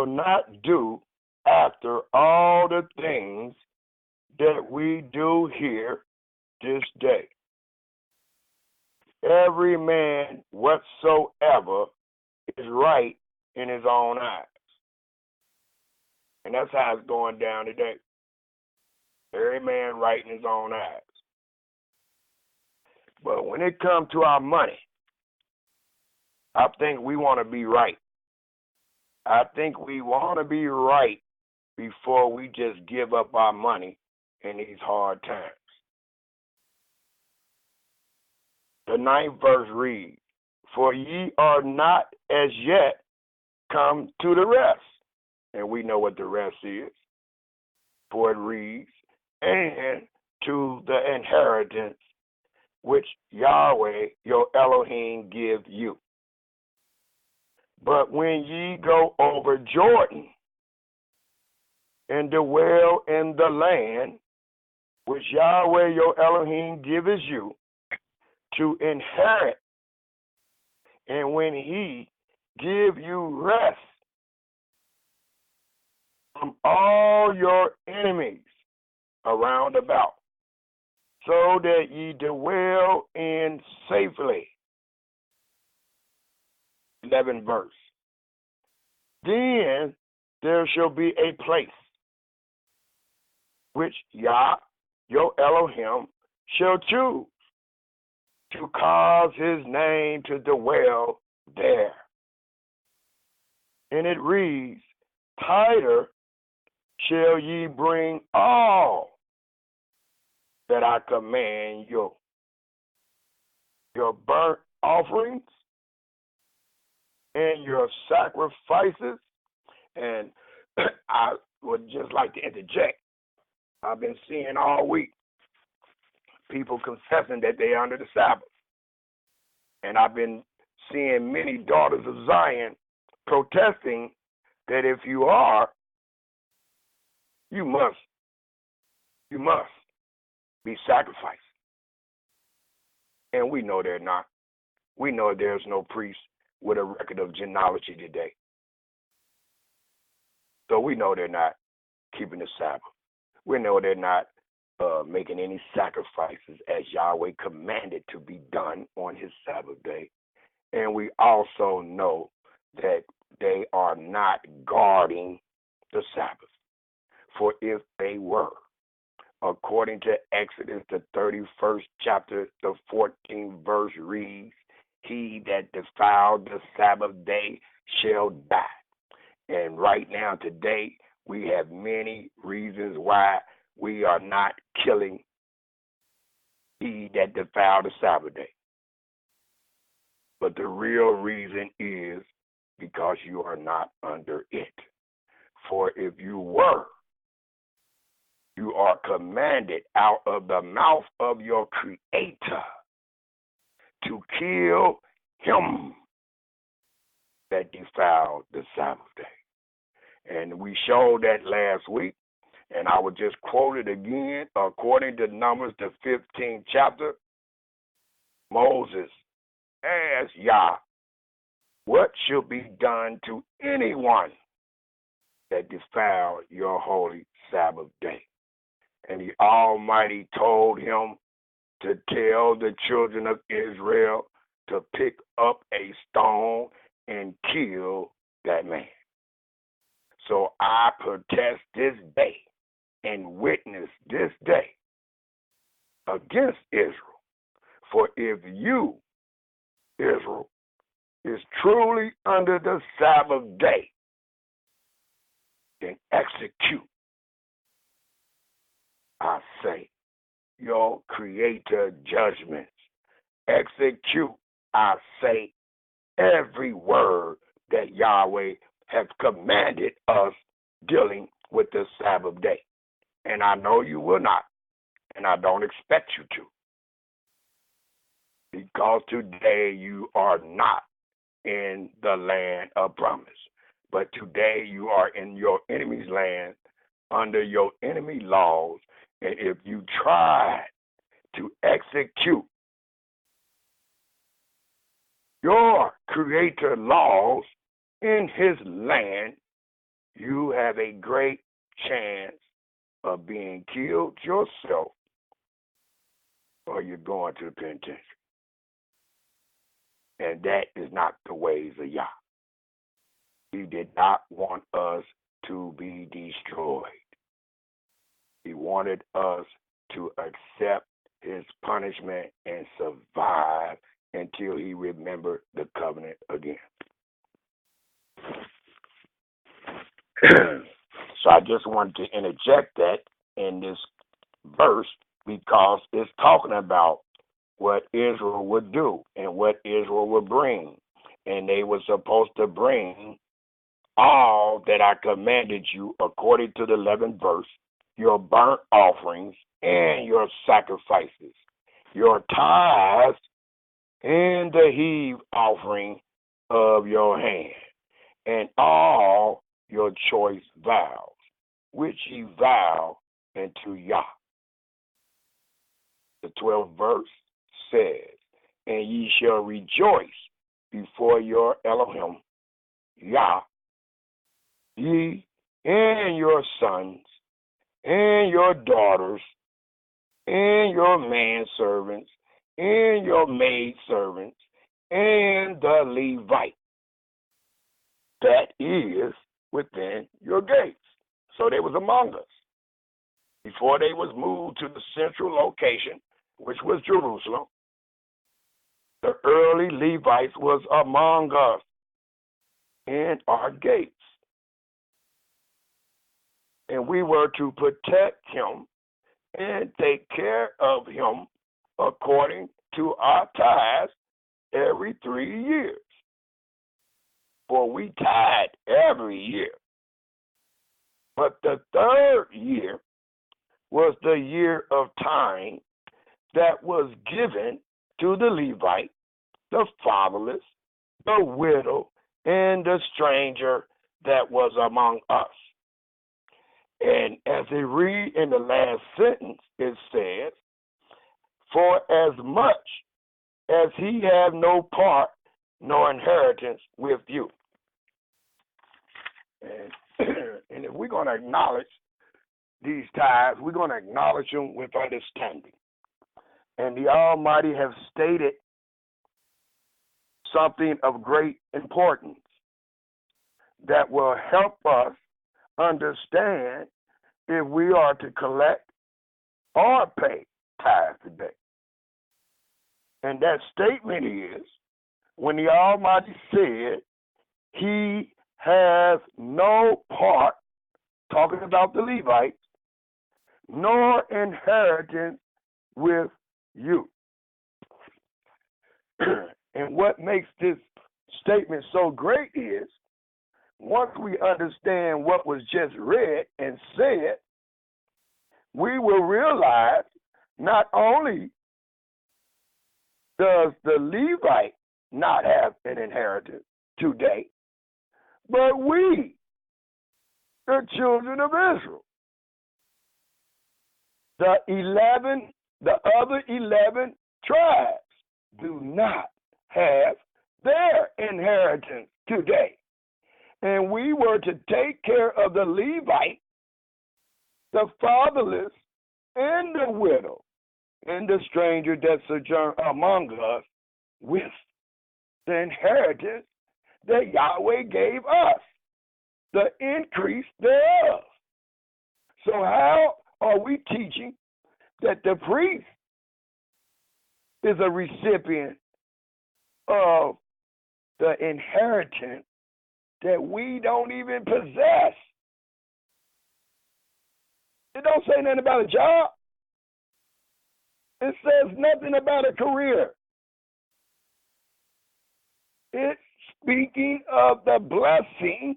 not do after all the things that we do here this day. Every man whatsoever is right in his own eyes. And that's how it's going down today. Every man right in his own eyes. But when it comes to our money, I think we want to be right. I think we want to be right before we just give up our money in these hard times. The 9th verse reads, for ye are not as yet come to the rest. And we know what the rest is. For it reads, and to the inheritance which Yahweh your Elohim give you. But when ye go over Jordan and dwell in the land which Yahweh your Elohim gives you to inherit, and when he give you rest from all your enemies around about, so that ye dwell in safely. 11th verse. Then there shall be a place which Yah, your Elohim, shall choose to cause his name to dwell there. And it reads, tighter shall ye bring all that I command you. Your burnt offerings and your sacrifices. And I would just like to interject. I've been seeing all week people confessing that they are under the Sabbath. And I've been seeing many daughters of Zion protesting that if you are, you must be sacrificed. And we know they're not. We know there's no priest with a record of genealogy today. So we know they're not keeping the Sabbath. We know they're not making any sacrifices as Yahweh commanded to be done on his Sabbath day. And we also know that they are not guarding the Sabbath. For if they were, according to Exodus, the 31st chapter, the 14th verse reads, he that defiled the Sabbath day shall die. And right now, today, we have many reasons why we are not killing he that defiled the Sabbath day. But the real reason is because you are not under it. For if you were, you are commanded out of the mouth of your Creator to kill him that defiled the Sabbath day. And we showed that last week, and I will just quote it again. According to Numbers, the 15th chapter, Moses asked Yah, what shall be done to anyone that defile your holy Sabbath day? And the Almighty told him to tell the children of Israel to pick up a stone and kill that man. So I protest this day and witness this day against Israel. For if you, Israel, is truly under the Sabbath day, then execute, I say, your Creator judgments. Execute, I say, every word that Yahweh has commanded us dealing with the Sabbath day. And I know you will not, and I don't expect you to. Because today you are not in the land of promise. But today you are in your enemy's land under your enemy laws. And if you try to execute your Creator laws in his land, you have a great chance of being killed yourself or you're going to the penitentiary. And that is not the ways of Yah. He did not want us to be destroyed. He wanted us to accept his punishment and survive until he remembered the covenant again. So I just wanted to interject that in this verse because it's talking about what Israel would do and what Israel would bring. And they were supposed to bring all that I commanded you according to the 11th verse, your burnt offerings and your sacrifices, your tithes and the heave offering of your hand, and all your choice vows, which ye vow unto Yah. The 12th verse says, and ye shall rejoice before your Elohim, Yah, ye and your sons and your daughters and your manservants and your maidservants and the Levite that is within your gates. So they was among us. Before they was moved to the central location, which was Jerusalem, the early Levites was among us in our gates. And we were to protect him and take care of him according to our tithes every 3 years. For we tithe every year. But the third year was the year of time that was given to the Levite, the fatherless, the widow, and the stranger that was among us. And as they read in the last sentence, it says, for as much as he had no part nor inheritance with you. And if we're going to acknowledge these tithes, we're going to acknowledge them with understanding. And the Almighty has stated something of great importance that will help us understand if we are to collect or pay tithes today. And that statement is when the Almighty said he has no part, talking about the Levites, nor inheritance with you. And what makes this statement so great is once we understand what was just read and said, we will realize not only does the Levite not have an inheritance today, but we, the children of Israel, the other 11 tribes do not have their inheritance today. And we were to take care of the Levite, the fatherless, and the widow, and the stranger that sojourn among us with the inheritance that Yahweh gave us, the increase thereof. So how are we teaching that the priest is a recipient of the inheritance that we don't even possess? It don't say nothing about a job. It says nothing about a career. It's speaking of the blessing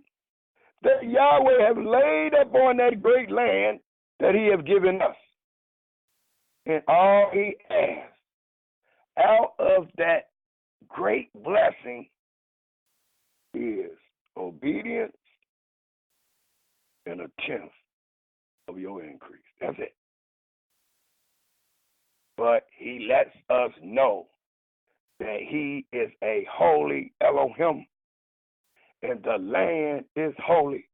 that Yahweh has laid upon that great land that he has given us. And all he asks out of that great blessing is obedience and a tenth of your increase. That's it. But he lets us know that he is a holy Elohim, and the land is holy,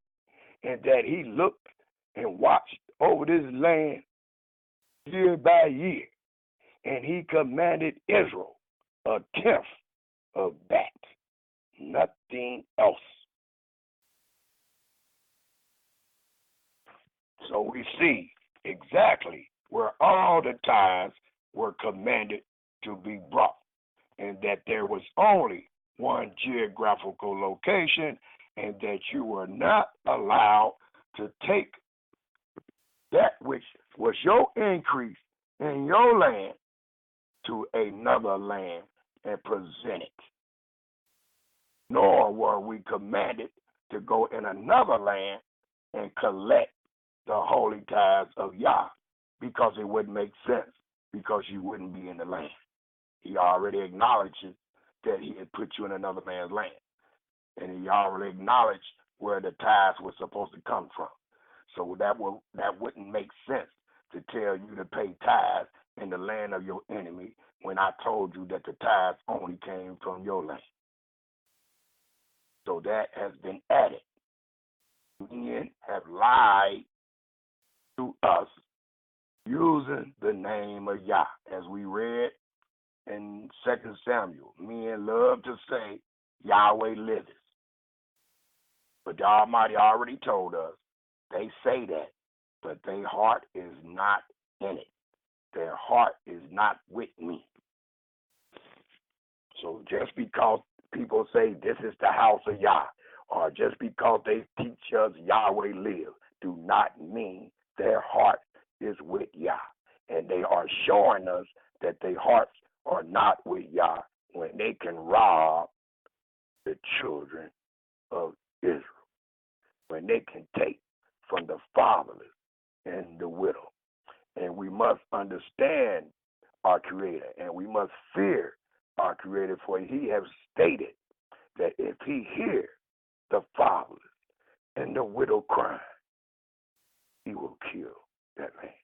and that he looked and watched over this land year by year, and he commanded Israel a tenth of that, nothing else. So we see exactly where all the tithes were commanded to be brought, and that there was only one geographical location, and that you were not allowed to take that which was your increase in your land to another land and present it. Nor were we commanded to go in another land and collect the holy tithes of Yah, because it wouldn't make sense, because you wouldn't be in the land. He already acknowledges that he had put you in another man's land. And he already acknowledged where the tithes were supposed to come from. So that wouldn't make sense to tell you to pay tithes in the land of your enemy when I told you that the tithes only came from your land. So that has been added. Men have lied to us using the name of Yah. As we read in 2 Samuel, men love to say Yahweh liveth. But the Almighty already told us they say that, but their heart is not in it. Their heart is not with me. So just because people say this is the house of Yah, or just because they teach us Yahweh live, do not mean their heart is with Yah. And they are showing us that their hearts are not with Yah when they can rob the children of Israel, when they can take from the fatherless and the widow. And we must understand our Creator, and we must fear our Creator, for he has stated that if he hear the fatherless and the widow crying, he will kill that land.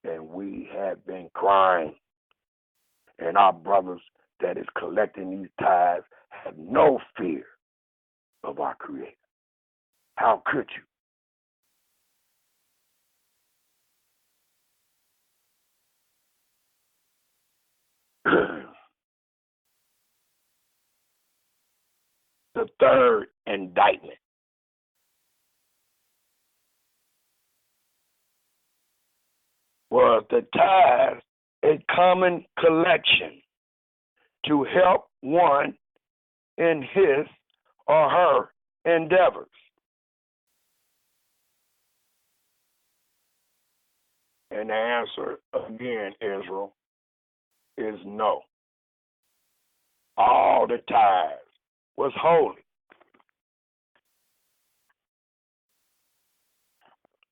And we have been crying, and our brothers that is collecting these tithes have no fear of our Creator. How could you? The third indictment was the tithes, a common collection to help one in his or her endeavors. And the answer, again, Israel, is no. All the tithes was holy,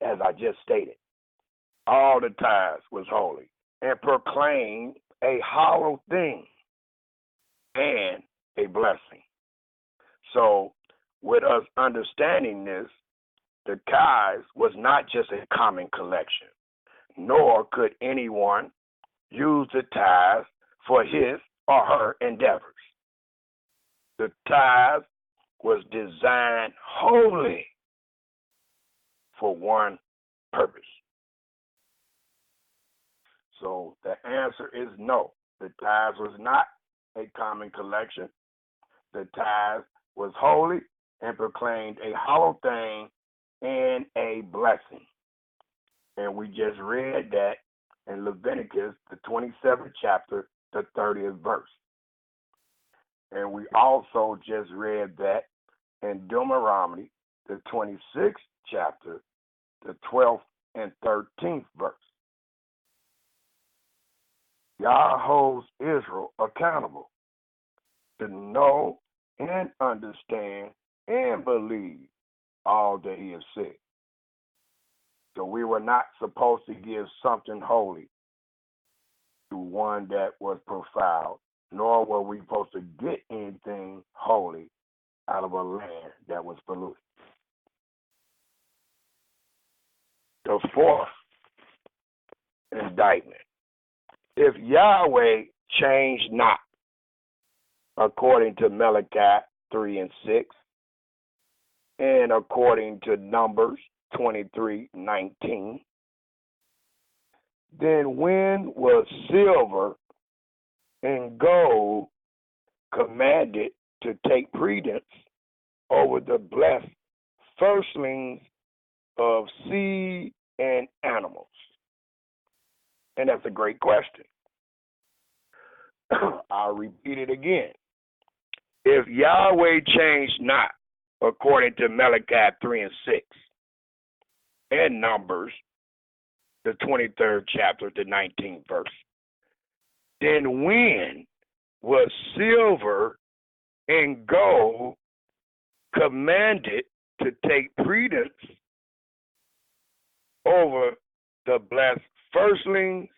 as I just stated. All the tithes was holy and proclaimed a hollow thing and a blessing. So, with us understanding this, the tithes was not just a common collection, nor could anyone use the tithes for his or her endeavors. The tithe was designed wholly for one purpose. So the answer is no. The tithe was not a common collection. The tithe was holy and proclaimed a hollow thing and a blessing. And we just read that in Leviticus, the 27th chapter, the 30th verse. And we also just read that in Deuteronomy, the 26th chapter, the 12th and 13th verse. Yah holds Israel accountable to know and understand and believe all that he has said. So we were not supposed to give something holy to one that was profiled, nor were we supposed to get anything holy out of a land that was polluted. The fourth indictment. If Yahweh changed not, according to Malachi 3 and 6, and according to Numbers 23:19, then when was silver and gold commanded to take precedence over the blessed firstlings of seed and animals? And that's a great question. I'll repeat it again. If Yahweh changed not, according to Malachi 3 and 6, and Numbers, the 23rd chapter, the 19th verse, then when was silver and gold commanded to take precedence over the blessed firstlings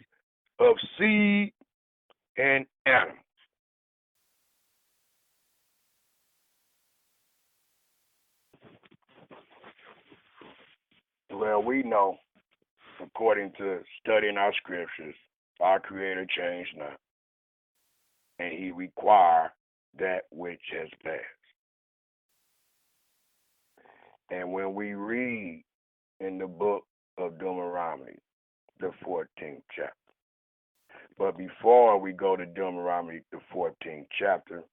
of seed and animals? Well, we know, according to studying our scriptures, our Creator changed not, and he required that which has passed. And when we read in the book of Deuteronomy, the 14th chapter, but before we go to Deuteronomy, the 14th chapter,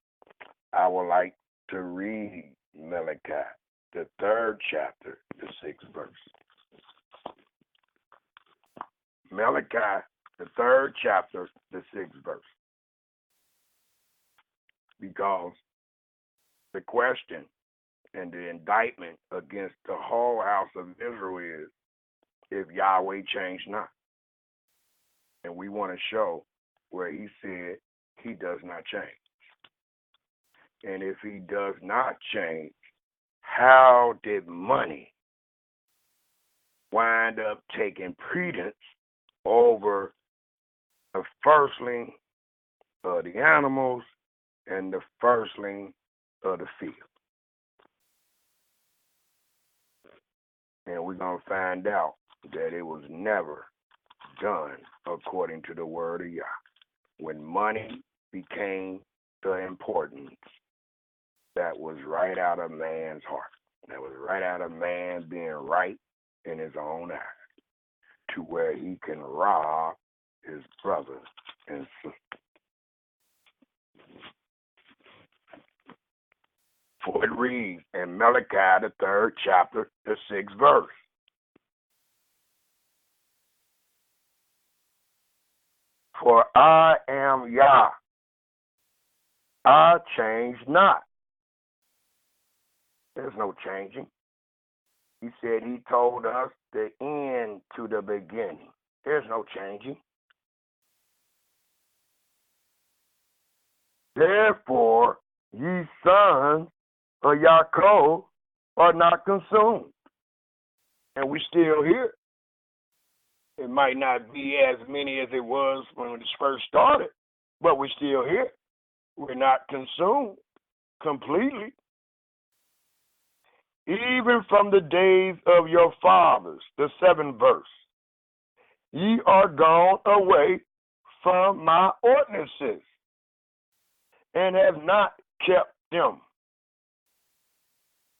I would like to read Malachi, the 3rd chapter, the 6th verse. Malachi, the 3rd chapter, the 6th verse. Because the question and the indictment against the whole house of Israel is, if Yahweh changed not. And we want to show where he said he does not change. And if he does not change, how did money wind up taking precedence over the firstling of the animals and the firstling of the field? And we're going to find out that it was never done according to the word of Yah. When money became the importance, that was right out of man's heart. That was right out of man being right in his own eyes, to where he can rob his brothers and sisters. For it reads in Malachi, the 3rd chapter, the 6th verse. For I am Yah, I change not. There's no changing. He said he told us the end to the beginning. There's no changing. Therefore, ye sons of Yaakov are not consumed. And we still here. It might not be as many as it was when it first started, but we're still here. We're not consumed completely. Even from the days of your fathers, the 7th verse, ye are gone away from my ordinances and have not kept them.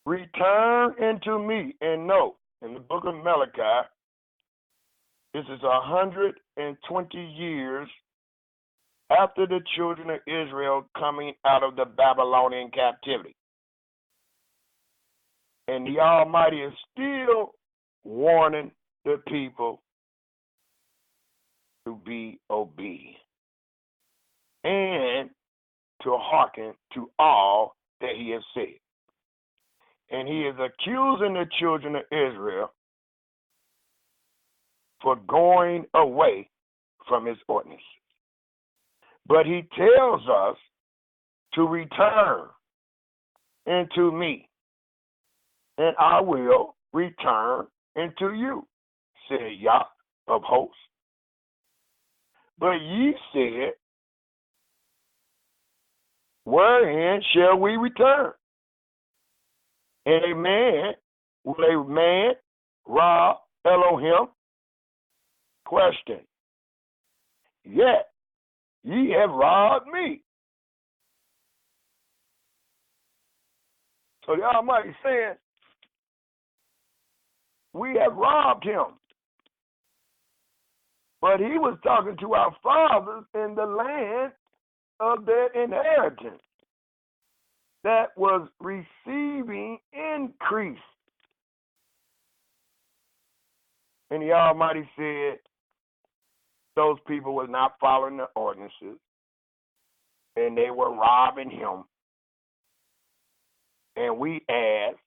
Return unto me, and note, in the book of Malachi, this is 120 years after the children of Israel coming out of the Babylonian captivity. And the Almighty is still warning the people to be obedient and to hearken to all that he has said. And he is accusing the children of Israel for going away from his ordinances. But he tells us to return into me, and I will return into you, said Yah of hosts. But ye said, wherein shall we return? And will a man rob Elohim? Question. Yet ye have robbed me. So the Almighty saying, we have robbed him. But he was talking to our fathers in the land of their inheritance that was receiving increase. And the Almighty said those people was not following the ordinances, and they were robbing him. And we asked,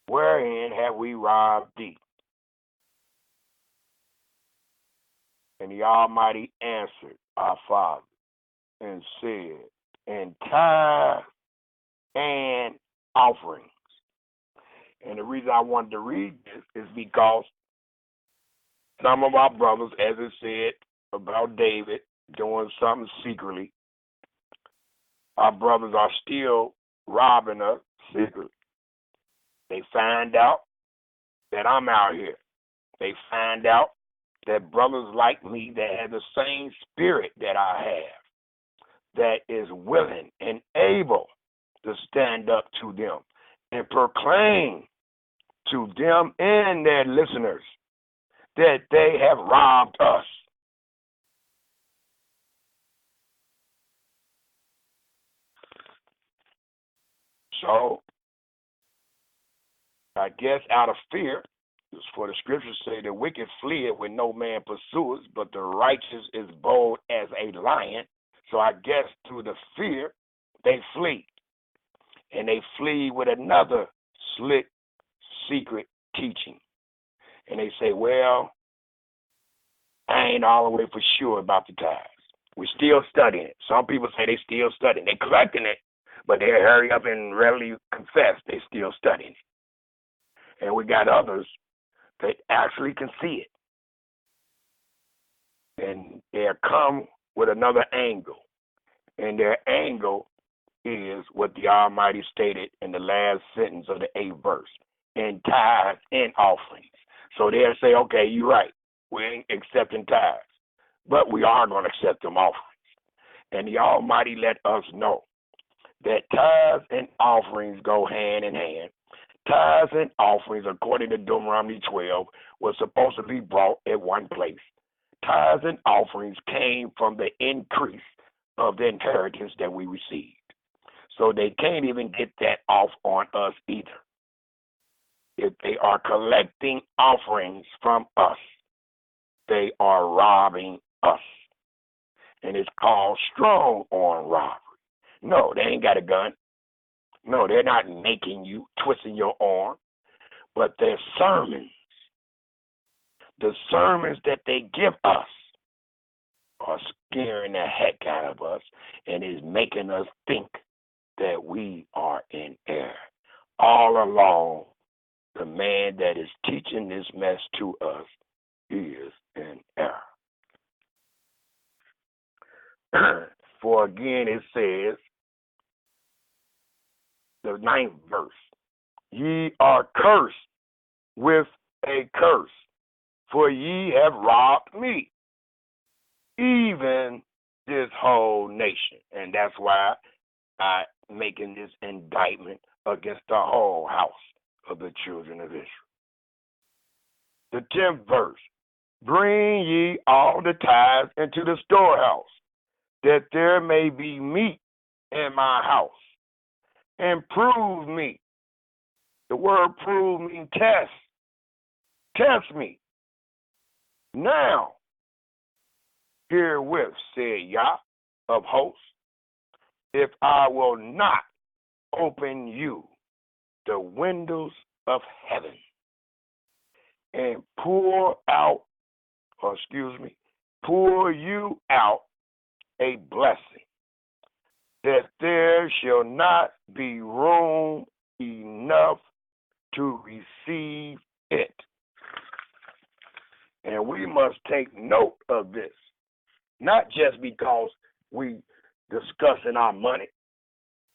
wherein have we robbed thee? And the Almighty answered our Father and said, in tithes and offerings. And the reason I wanted to read this is because some of our brothers, as it said about David, doing something secretly, our brothers are still robbing us secretly. They find out that I'm out here. They find out that brothers like me that have the same spirit that I have, that is willing and able to stand up to them and proclaim to them and their listeners that they have robbed us. So, I guess out of fear, for the scriptures say the wicked fleeth when no man pursues, but the righteous is bold as a lion. So I guess through the fear, they flee. And they flee with another slick, secret teaching. And they say, well, I ain't all the way for sure about the tithes. We're still studying it. Some people say they still studying. They're collecting it, but they hurry up and readily confess they still studying it. And we got others that actually can see it. And they come with another angle. And their angle is what the Almighty stated in the last sentence of the 8th verse, in tithes and offerings. So they'll say, okay, you're right. We ain't accepting tithes, but we are going to accept them offerings. And the Almighty let us know that tithes and offerings go hand in hand. Tithes and offerings, according to Deuteronomy 12, were supposed to be brought at one place. Tithes and offerings came from the increase of the inheritance that we received. So they can't even get that off on us either. If they are collecting offerings from us, they are robbing us. And it's called strong arm robbery. No, they ain't got a gun. No, they're not making you, twisting your arm. But their sermons, the sermons that they give us, are scaring the heck out of us and is making us think that we are in error. All along, the man that is teaching this mess to us is in error. For again it says, the 9th verse, ye are cursed with a curse, for ye have robbed me, even this whole nation. And that's why I'm making this indictment against the whole house of the children of Israel. The 10th verse, bring ye all the tithes into the storehouse, that there may be meat in my house, and prove me. The word prove means test. Test me. Now, herewith, said Yah of hosts, if I will not open you the windows of heaven and pour you out a blessing, that there shall not be room enough to receive it. And we must take note of this, not just because we discussing our money,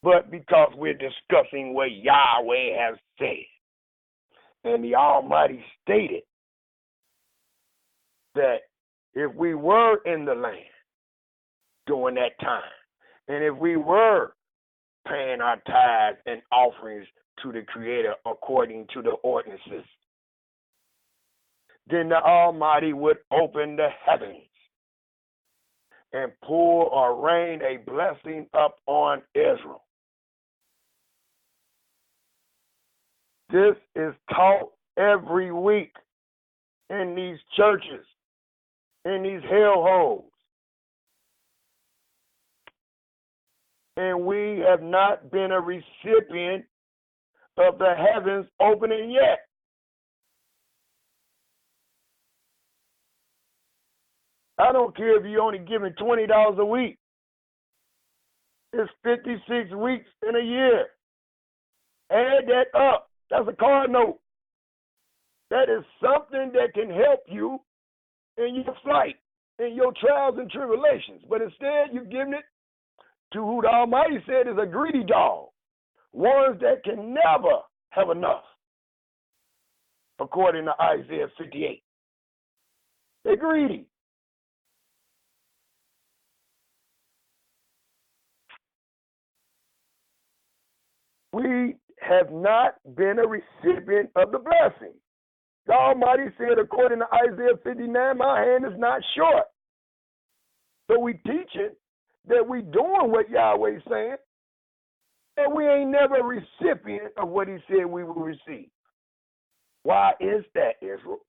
but because we're discussing what Yahweh has said. And the Almighty stated that if we were in the land during that time, and if we were paying our tithes and offerings to the Creator according to the ordinances, then the Almighty would open the heavens and pour or rain a blessing up on Israel. This is taught every week in these churches, in these hellholes. And we have not been a recipient of the heavens opening yet. I don't care if you're only giving $20 a week. It's 56 weeks in a year. Add that up. That's a car note. That is something that can help you in your flight, in your trials and tribulations. But instead, you're giving it to who the Almighty said is a greedy dog, ones that can never have enough, according to Isaiah 58. They're greedy. We have not been a recipient of the blessing. The Almighty said, according to Isaiah 59, my hand is not short. So we teaching that we doing what Yahweh's saying, and we ain't never a recipient of what he said we will receive. Why is that, Israel?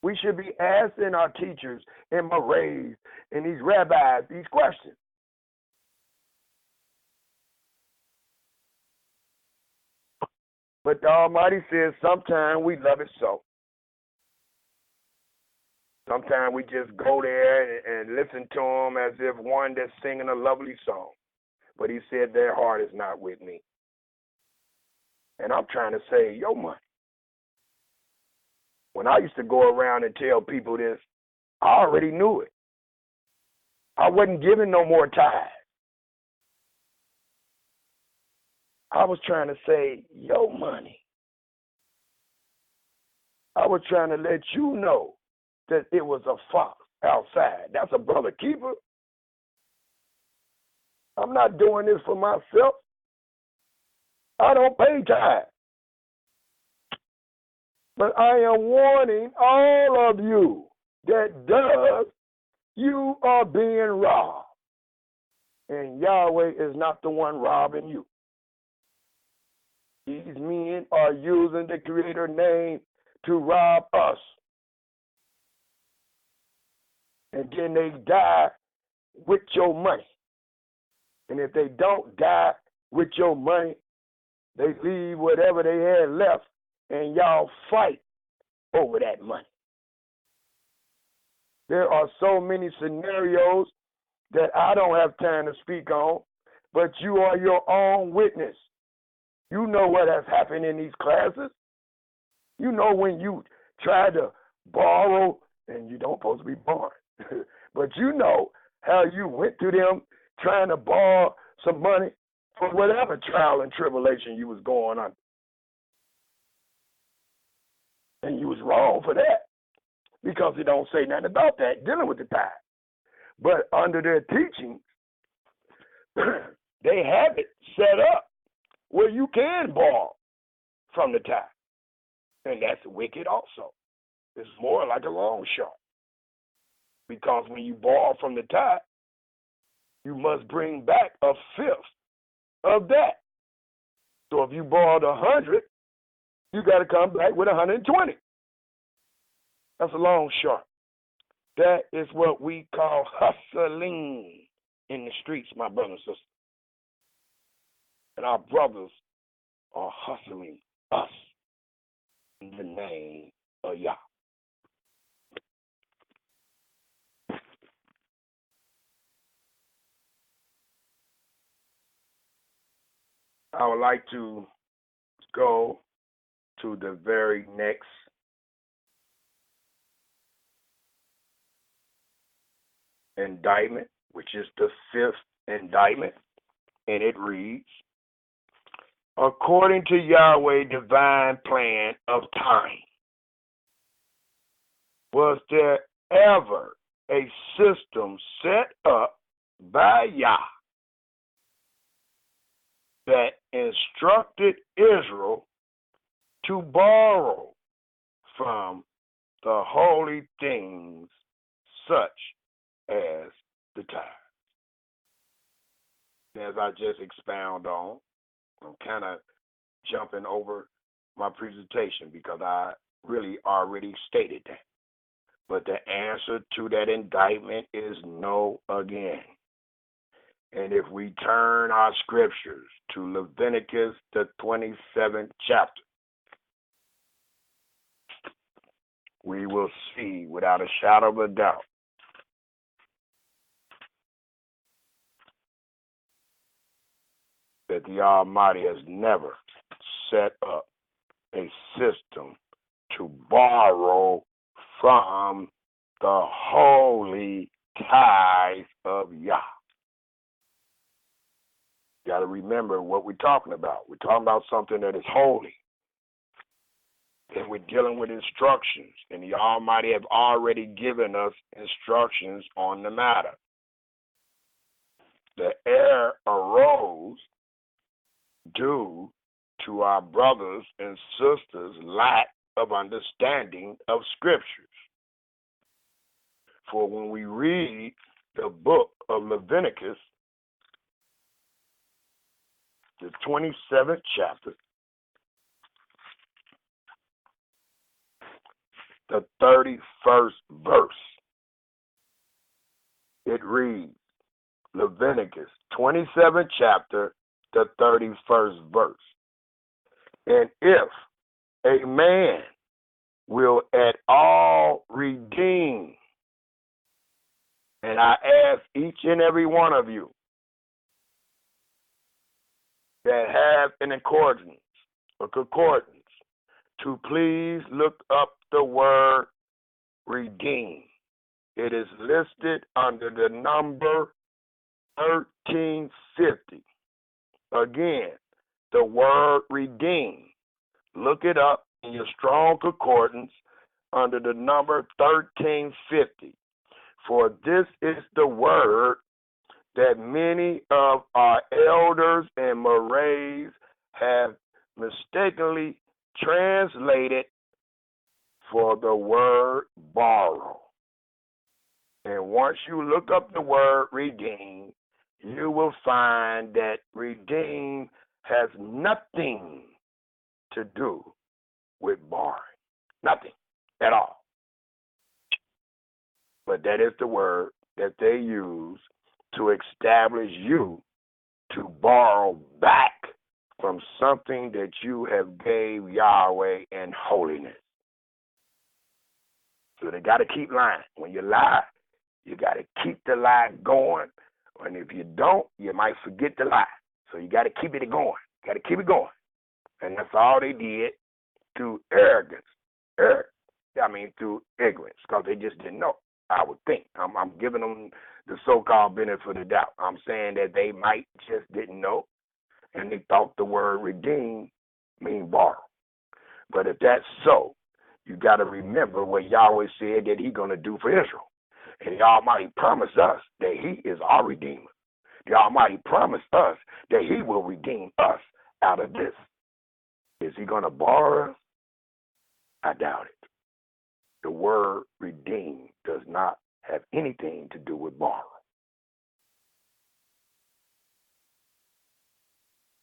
We should be asking our teachers and marays and these rabbis these questions. But the Almighty says sometimes we love it so. Sometimes we just go there and listen to them as if one that's singing a lovely song. But he said their heart is not with me. And I'm trying to save your money. When I used to go around and tell people this, I already knew it. I wasn't giving no more tithes. I was trying to save your money. I was trying to let you know that it was a fox outside. That's a brother keeper. I'm not doing this for myself. I don't pay tithes. But I am warning all of you that does, you are being robbed. And Yahweh is not the one robbing you. These men are using the Creator name to rob us. And then they die with your money. And if they don't die with your money, they leave whatever they had left and y'all fight over that money. There are so many scenarios that I don't have time to speak on, but you are your own witness. You know what has happened in these classes. You know when you try to borrow and you don't supposed to be borrowing. But you know how you went to them trying to borrow some money for whatever trial and tribulation you was going under. And you was wrong for that because it don't say nothing about that dealing with the tithe. But under their teaching, they have it set up where you can borrow from the tithe. And that's wicked also. It's more like a long shot. Because when you borrow from the tithe, you must bring back a fifth of that. So if you borrowed 100, you got to come back with 120. That's a long shot. That is what we call hustling in the streets, my brothers and sisters. And our brothers are hustling us in the name of Yah. I would like to go to the very next indictment, which is the fifth indictment, and it reads, according to Yahweh's divine plan of time, was there ever a system set up by Yah that instructed Israel to borrow from the holy things such as the tithe? As I just expound on, I'm kind of jumping over my presentation because I really already stated that. But the answer to that indictment is no again. And if we turn our scriptures to Leviticus, the 27th chapter, we will see without a shadow of a doubt that the Almighty has never set up a system to borrow from the holy tithes of Yah. You got to remember what we're talking about. We're talking about something that is holy. And we're dealing with instructions. And the Almighty have already given us instructions on the matter. The error arose due to our brothers and sisters' lack of understanding of scriptures. For when we read the book of Leviticus, the 27th chapter, the 31st verse, it reads, Leviticus 27th chapter, the 31st verse. And if a man will at all redeem, and I ask each and every one of you that have an concordance to please look up the word redeem. It is listed under the number 1350. Again, the word redeem. Look it up in your strong concordance under the number 1350. For this is the word that many of our elders and mores have mistakenly translated for the word borrow. And once you look up the word redeem, you will find that redeem has nothing to do with borrowing. Nothing at all. But that is the word that they use to establish you to borrow back from something that you have gave Yahweh in holiness. So they got to keep lying. When you lie, you got to keep the lie going. And if you don't, you might forget the lie. So you got to keep it going. Got to keep it going. And that's all they did through arrogance. Through ignorance, because they just didn't know. I would think. I'm giving them the so-called benefit of the doubt. I'm saying that they might just didn't know, and they thought the word redeem mean borrow. But if that's so, you got to remember what Yahweh said that He's going to do for Israel. And the Almighty promised us that He is our Redeemer. The Almighty promised us that He will redeem us out of this. Is He going to borrow us? I doubt it. The word redeem does not have anything to do with borrow.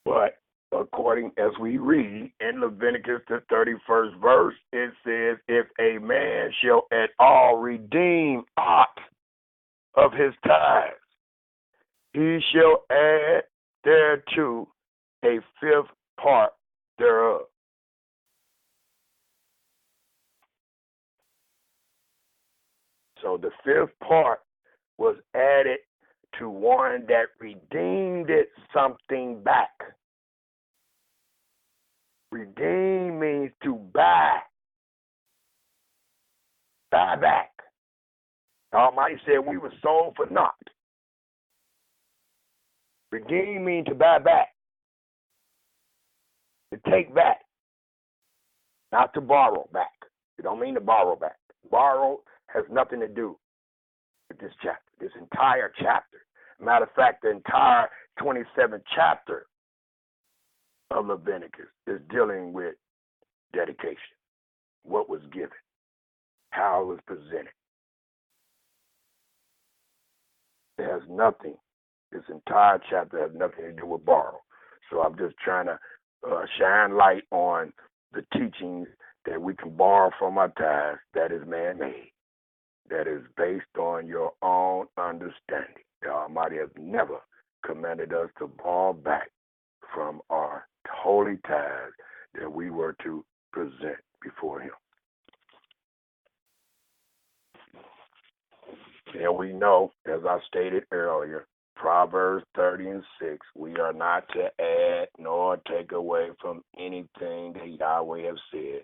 But according as we read in Leviticus the 31st verse, it says, if a man shall at all redeem aught of his tithes, he shall add thereto a fifth part thereof. So the fifth part was added to one that redeemed it something back. Redeem means to buy. Buy back. The Almighty said we were sold for naught. Redeem means to buy back. To take back. Not to borrow back. It don't mean to borrow back. Borrow has nothing to do with this chapter, this entire chapter. Matter of fact, the entire 27th chapter of Leviticus is dealing with dedication, what was given, how it was presented. It has nothing, this entire chapter has nothing to do with borrow. So I'm just trying to shine light on the teachings that we can borrow from our tithes that is man-made, that is based on your own understanding. The Almighty has never commanded us to borrow back from our holy tithes that we were to present before Him. And we know, as I stated earlier, Proverbs 30:6, we are not to add nor take away from anything that Yahweh has said.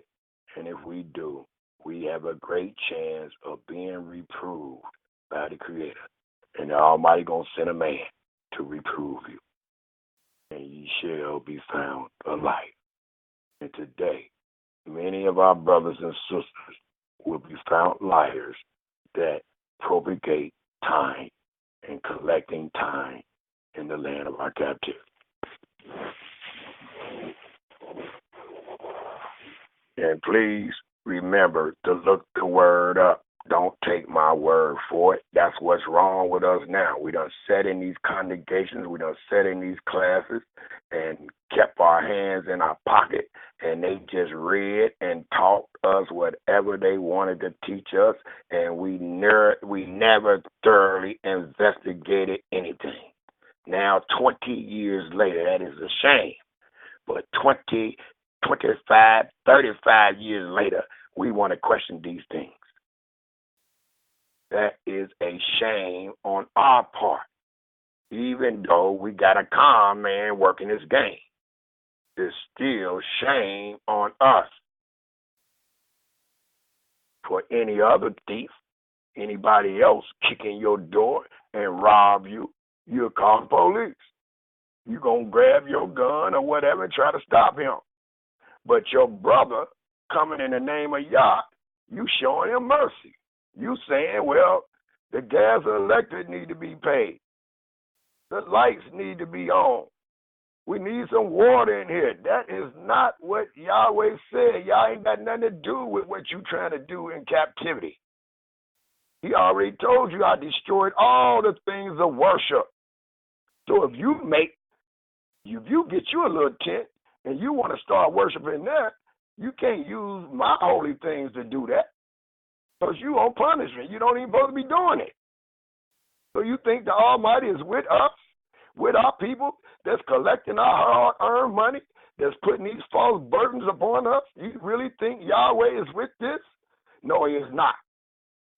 And if we do, we have a great chance of being reproved by the Creator. And the Almighty going to send a man to reprove you. And ye shall be found alive. And today, many of our brothers and sisters will be found liars that propagate time and collecting time in the land of our captivity. And please remember to look the word up. Don't take my word for it. That's what's wrong with us now. We done sat in these congregations, we done sat in these classes and kept our hands in our pocket, and they just read and taught us whatever they wanted to teach us, and we never thoroughly investigated anything. Now, 20 years later, that is a shame. But 20, 25, 35 years later, we want to question these things. That is a shame on our part, even though we got a con man working his game. It's still shame on us. For any other thief, anybody else kick in your door and rob you, you'll call the police. You're going to grab your gun or whatever and try to stop him. But your brother coming in the name of Yah, you showing him mercy. You saying, well, the gas and electric need to be paid. The lights need to be on. We need some water in here. That is not what Yahweh said. Y'all ain't got nothing to do with what you trying to do in captivity. He already told you I destroyed all the things of worship. So if you get you a little tent and you want to start worshiping there, you can't use my holy things to do that. Because you on punishment. You don't even supposed to be doing it. So you think the Almighty is with us, with our people that's collecting our hard-earned money, that's putting these false burdens upon us? You really think Yahweh is with this? No, he is not.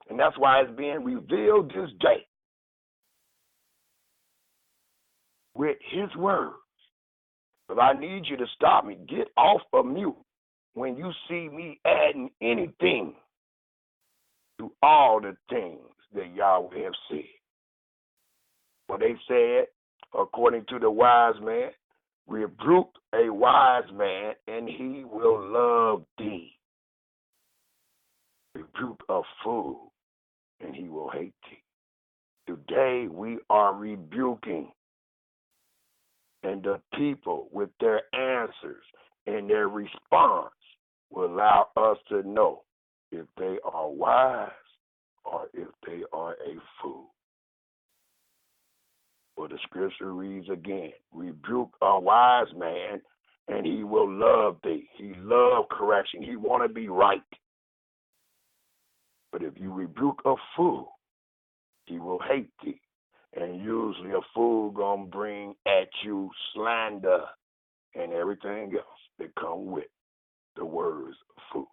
And that's why it's being revealed this day with his words. But I need you to stop me. Get off of mute when you see me adding anything to all the things that Yahweh have said. For they said, according to the wise man, rebuke a wise man, and he will love thee. Rebuke a fool, and he will hate thee. Today we are rebuking, and the people with their answers and their response will allow us to know if they are wise or if they are a fool. For the scripture reads again, rebuke a wise man, and he will love thee. He love correction. He want to be right. But if you rebuke a fool, he will hate thee. And usually a fool gonna bring at you slander and everything else that come with the words of fool.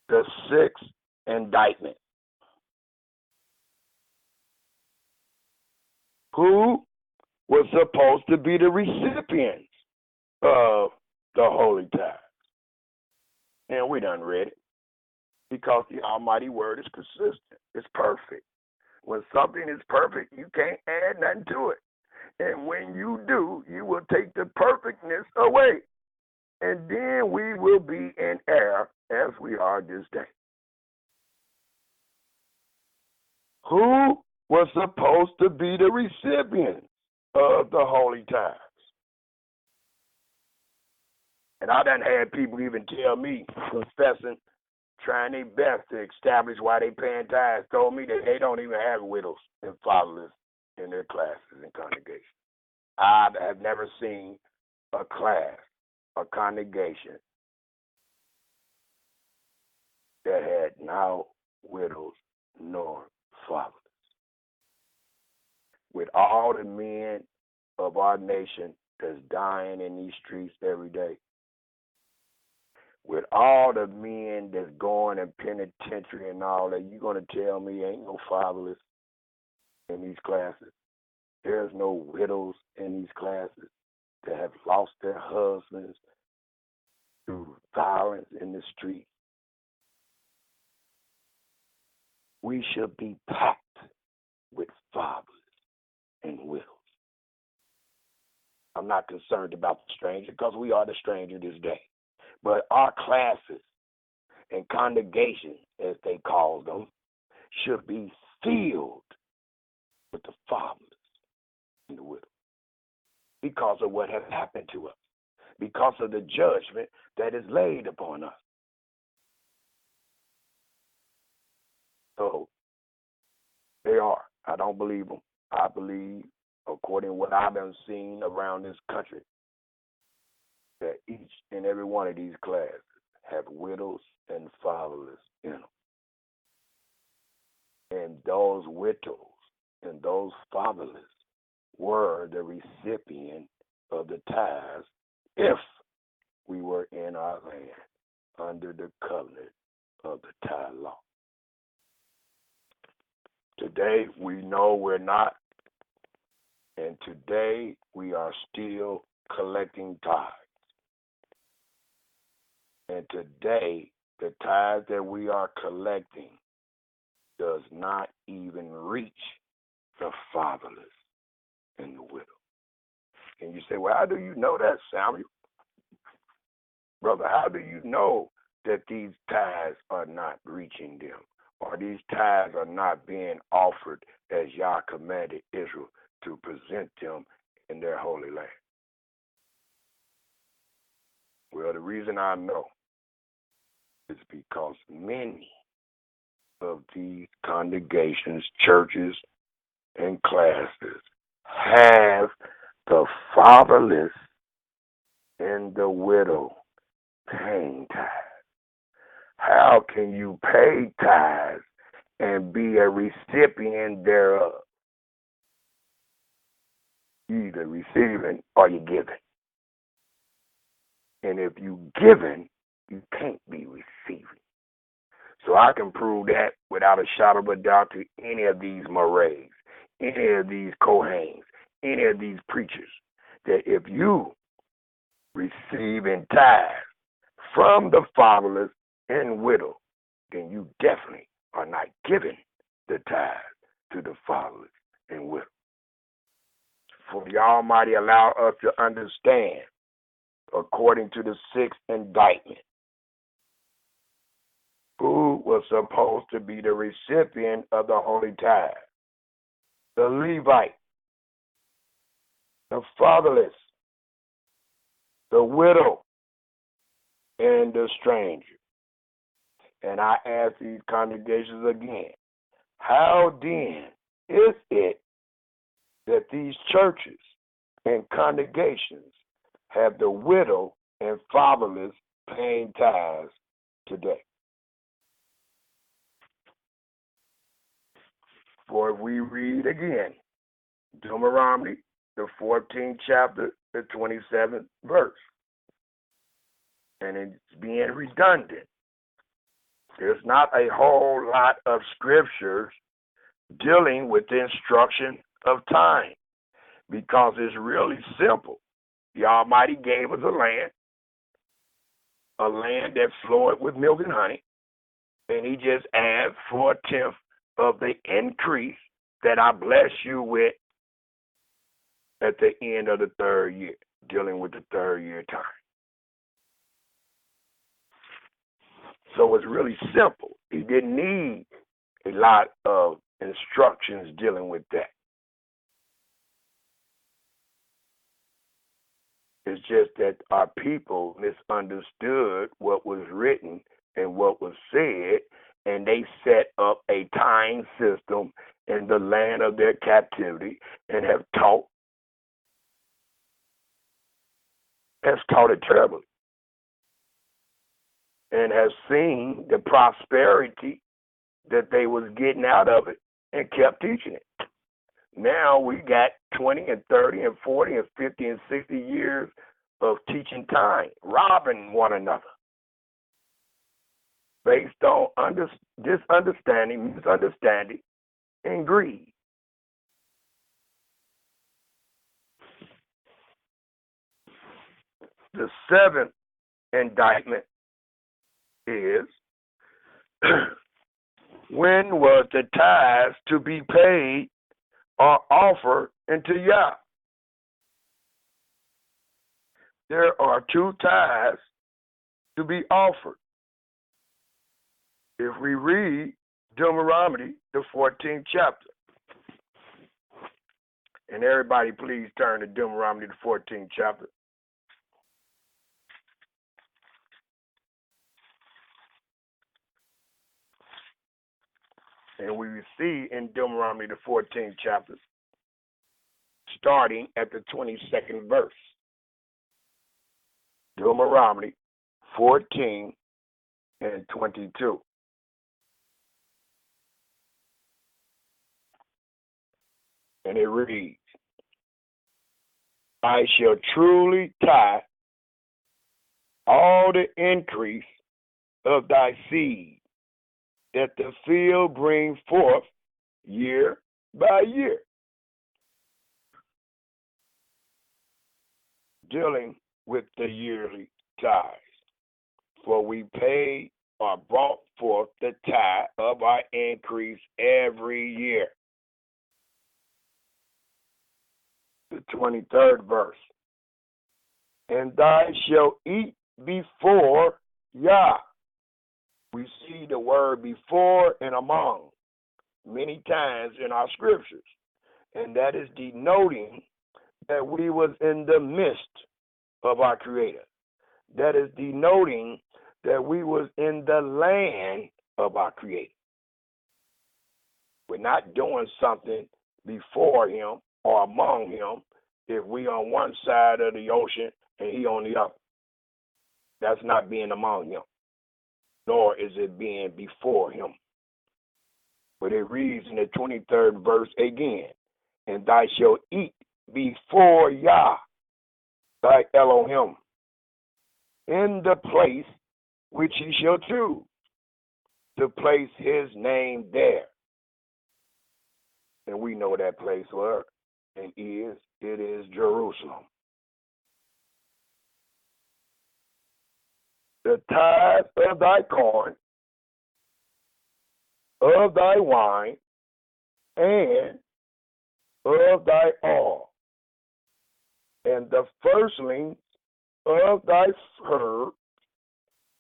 The sixth indictment. Who was supposed to be the recipients of the holy tithe? And we done read it. Because the Almighty Word is consistent. It's perfect. When something is perfect, you can't add nothing to it. And when you do, you will take the perfectness away. And then we will be in error as we are this day. Who was supposed to be the recipients of the holy tithes? And I done had people even tell me, confessing, trying their best to establish why they paying tithes, told me that they don't even have widows and fatherless in their classes and congregations. I have never seen a class, a congregation that had now widows nor fatherless. With all the men of our nation that's dying in these streets every day, with all the men that's going in penitentiary and all that, you going to tell me ain't no fatherless in these classes? There's no widows in these classes that have lost their husbands through violence in the street. We should be packed with fatherless and widows. I'm not concerned about the stranger because we are the stranger this day. But our classes and congregations, as they call them, should be filled with the fatherless and the widows because of what has happened to us, because of the judgment that is laid upon us. So they are. I don't believe them. I believe, according to what I've been seeing around this country, that each and every one of these classes have widows and fatherless in them. And those widows and those fatherless were the recipient of the tithes if we were in our land under the covenant of the tithe law. Today we know we're not, and today we are still collecting tithes. And today, the tithe that we are collecting does not even reach the fatherless and the widow. And you say, well, how do you know that, Samuel? Brother, how do you know that these tithes are not reaching them, or these tithes are not being offered as Yah commanded Israel to present them in their holy land? Well, the reason I know is because many of these congregations, churches, and classes have the fatherless and the widow paying tithes? How can you pay tithes and be a recipient thereof? You either receiving or you giving. And if you giving, you can't be receiving. So I can prove that without a shadow of a doubt to any of these Morays, any of these Kohanes, any of these preachers, that if you receive in tithes from the fatherless and widow, then you definitely are not giving the tithe to the fatherless and widow. For the Almighty allow us to understand, according to the sixth indictment, who was supposed to be the recipient of the holy tithe: the Levite, the fatherless, the widow, and the stranger. And I ask these congregations again, how then is it that these churches and congregations have the widow and fatherless paying tithes today? For if we read again, Deuteronomy, the 14th chapter, the 27th verse, and it's being redundant. There's not a whole lot of scriptures dealing with the instruction of time, because it's really simple. The Almighty gave us a land that flowed with milk and honey, and He just adds 4/10 of the increase that I bless you with at the end of the third year, dealing with the third year time. So it's really simple. He didn't need a lot of instructions dealing with that. It's just that our people misunderstood what was written and what was said, and they set up a time system in the land of their captivity and have taught it terribly, and have seen the prosperity that they was getting out of it and kept teaching it. Now we got 20 and 30 and 40 and 50 and 60 years of teaching time, robbing one another based on misunderstanding, and greed. The seventh indictment is, when was the tithes to be paid or offered unto Yah? There are two tithes to be offered. If we read Deuteronomy, the 14th chapter, and everybody please turn to Deuteronomy, the 14th chapter. And we see in Deuteronomy, the 14th chapter, starting at the 22nd verse. Deuteronomy 14 and 22. And it reads, I shall truly tithe all the increase of thy seed that the field bring forth year by year. Dealing with the yearly tithes. For we pay or brought forth the tithe of our increase every year. The 23rd verse. And thou shalt eat before Yah. We see the word before and among many times in our scriptures. And that is denoting that we was in the midst of our Creator. That is denoting that we was in the land of our Creator. We're not doing something before him or among him if we on one side of the ocean and he on the other. That's not being among him, nor is it being before him. But it reads in the 23rd verse again, and thou shalt eat before Yah, thy Elohim, in the place which he shall choose to place his name there. And we know that place where it is Jerusalem. The tithe of thy corn, of thy wine, and of thy oil, and the firstlings of thy herd,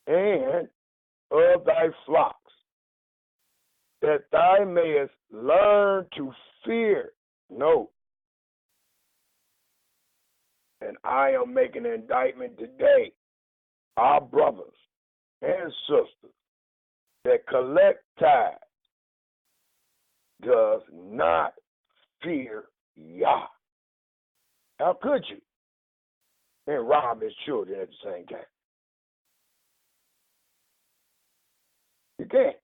and of thy flocks, that thou mayest learn to fear. No. And I am making an indictment today, our brothers and sisters that collect tithe does not fear Yah. How could you? And rob his children at the same time. You can't.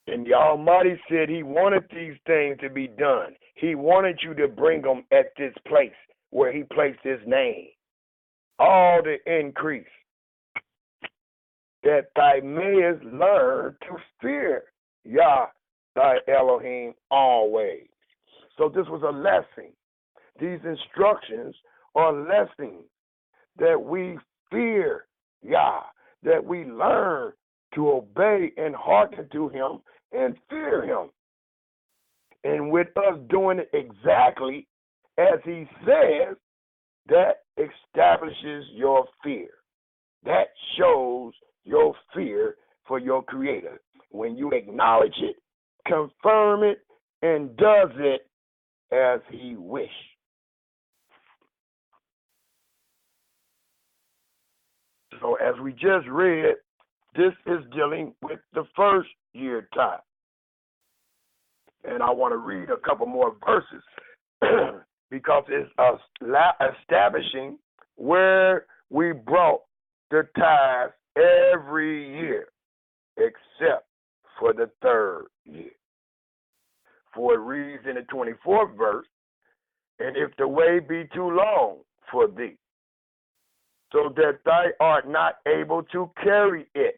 And the Almighty said he wanted these things to be done. He wanted you to bring them at this place where he placed his name. All the increase. That thou mayest learn to fear Yah, thy Elohim, always. So this was a lesson. These instructions are lessons that we fear Yah, that we learn to obey and hearken to him and fear him. And with us doing it exactly as he says, that establishes your fear. That shows your fear for your Creator. When you acknowledge it, confirm it, and does it as he wished. So as we just read, this is dealing with the first year tithe. And I want to read a couple more verses because it's establishing where we brought the tithe every year except for the third year. For it reads in the 24th verse, and if the way be too long for thee, so that thou art not able to carry it.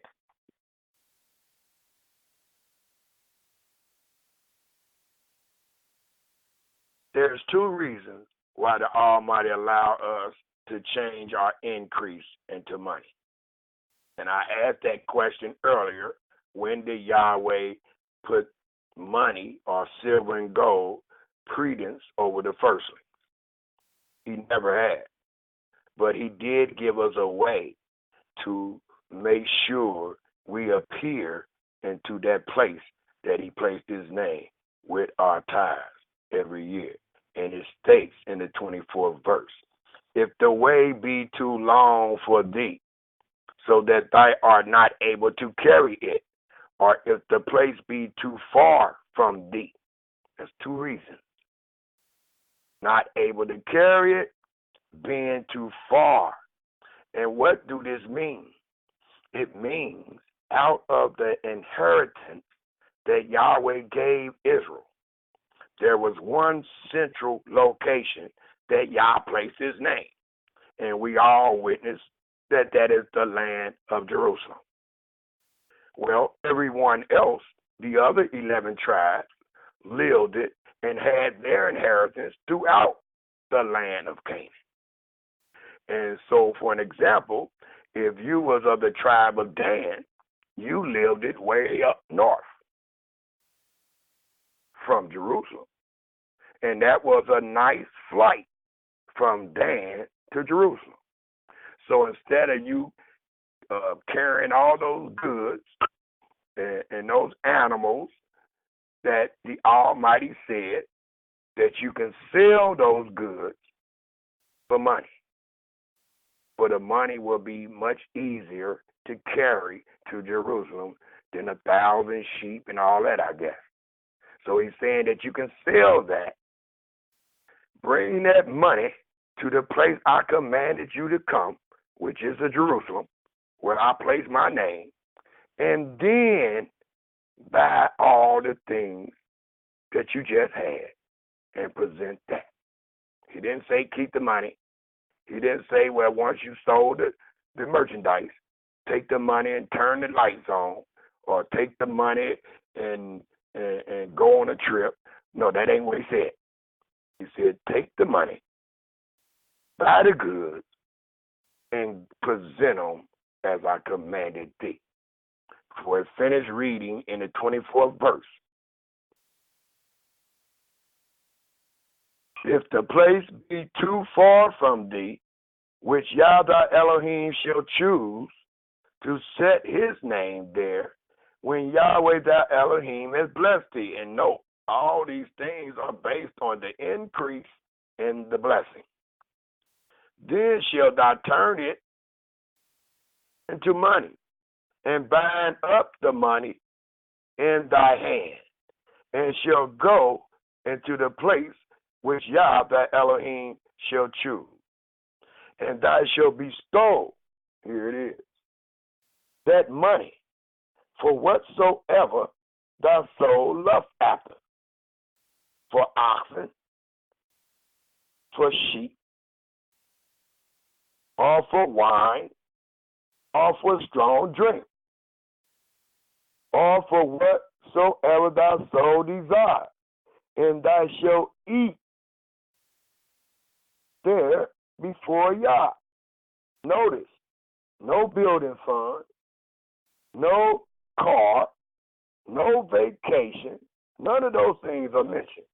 There's two reasons why the Almighty allowed us to change our increase into money. And I asked that question earlier. When did Yahweh put money or silver and gold credence over the firstlings? He never had. But he did give us a way to make sure we appear into that place that he placed his name with our tithes every year. And it states in the 24th verse, if the way be too long for thee, so that thou art not able to carry it, or if the place be too far from thee. That's two reasons. Not able to carry it, being too far. And what do this mean? It means out of the inheritance that Yahweh gave Israel, there was one central location that Yah placed his name. And we all witness that that is the land of Jerusalem. Well, everyone else, the other 11 tribes, lived it and had their inheritance throughout the land of Canaan. And so, for an example, if you was of the tribe of Dan, you lived it way up north from Jerusalem. And that was a nice flight from Dan to Jerusalem. So instead of you carrying all those goods and those animals that the Almighty said that you can sell those goods for money. But the money will be much easier to carry to Jerusalem than 1,000 sheep and all that, I guess. So he's saying that you can sell that, bring that money to the place I commanded you to come, which is the Jerusalem, where I place my name, and then buy all the things that you just had and present that. He didn't say keep the money. He didn't say, well, once you sold the merchandise, take the money and turn the lights on, or take the money and go on a trip. No, that ain't what he said. He said, take the money, buy the goods, and present them as I commanded thee. For it finished reading in the 24th verse. If the place be too far from thee, which Yah thy Elohim shall choose to set his name there, when Yahweh thy Elohim has blessed thee. And note, all these things are based on the increase in the blessing. Then shalt thou turn it into money, and bind up the money in thy hand, and shall go into the place which Yah thy Elohim shall choose. And thou shalt bestow, here it is, that money for whatsoever thy soul loveth after, for oxen, for sheep, or for wine, or for strong drink, or for whatsoever thy soul desire, and thou shalt eat there before Yah. Notice, no building fund, no car, no vacation, none of those things are mentioned.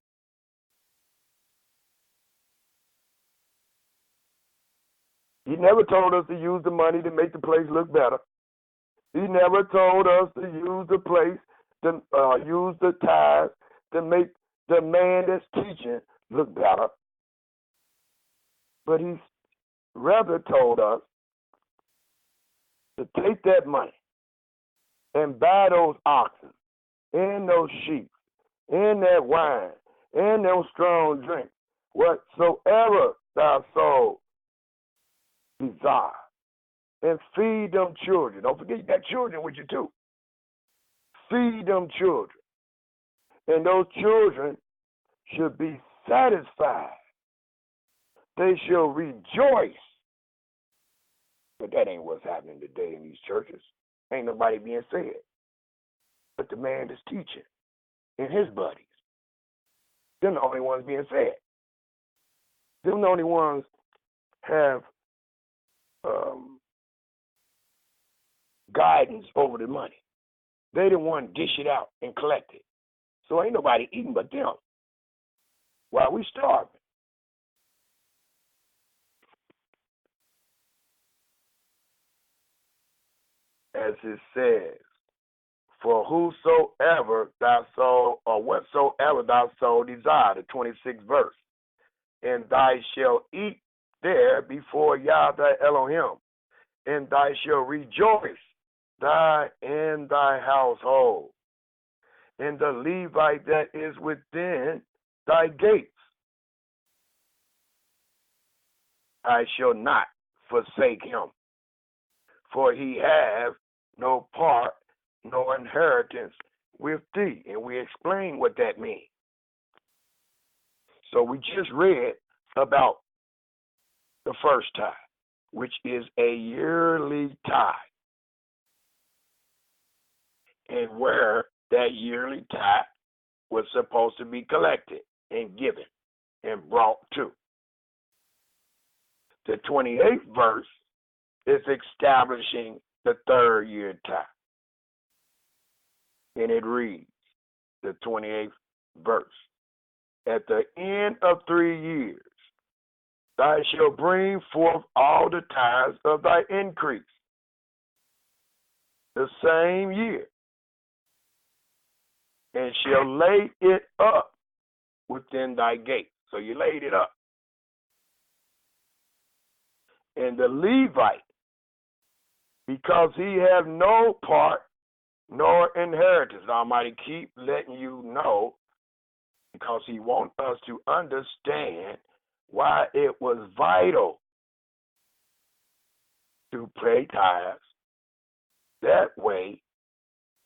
He never told us to use the money to make the place look better. He never told us to use the place, to use the tithes to make the man that's teaching look better. But he rather told us to take that money and buy those oxen and those sheep and that wine and those strong drinks, whatsoever thy soul desire, and feed them children. Don't forget you got children with you too. Feed them children. And those children should be satisfied. They shall rejoice. But that ain't what's happening today in these churches. Ain't nobody being fed but the man that's teaching and his buddies. They're the only ones being fed. They're the only ones have guidance over the money. They the one dish it out and collect it. So ain't nobody eating but them while we starving. As it says, for whosoever thy soul, or whatsoever thy soul desire, the 26th verse, and thou shalt eat there before Yah thy Elohim, and thou shalt rejoice, thy and thy household, and the Levite that is within thy gates. I shall not forsake him, for he have no part nor inheritance with thee. And we explain what that means. So we just read about the first tithe, which is a yearly tithe, and where that yearly tithe was supposed to be collected and given and brought to. The 28th verse is establishing the third year tithe. And it reads, the 28th verse, at the end of 3 years, thou shalt bring forth all the tithes of thy increase, the same year, and shall lay it up within thy gate. So you laid it up. And the Levite because he have no part nor inheritance. Almighty keep letting you know because he wants us to understand why it was vital to pay tithes. That way,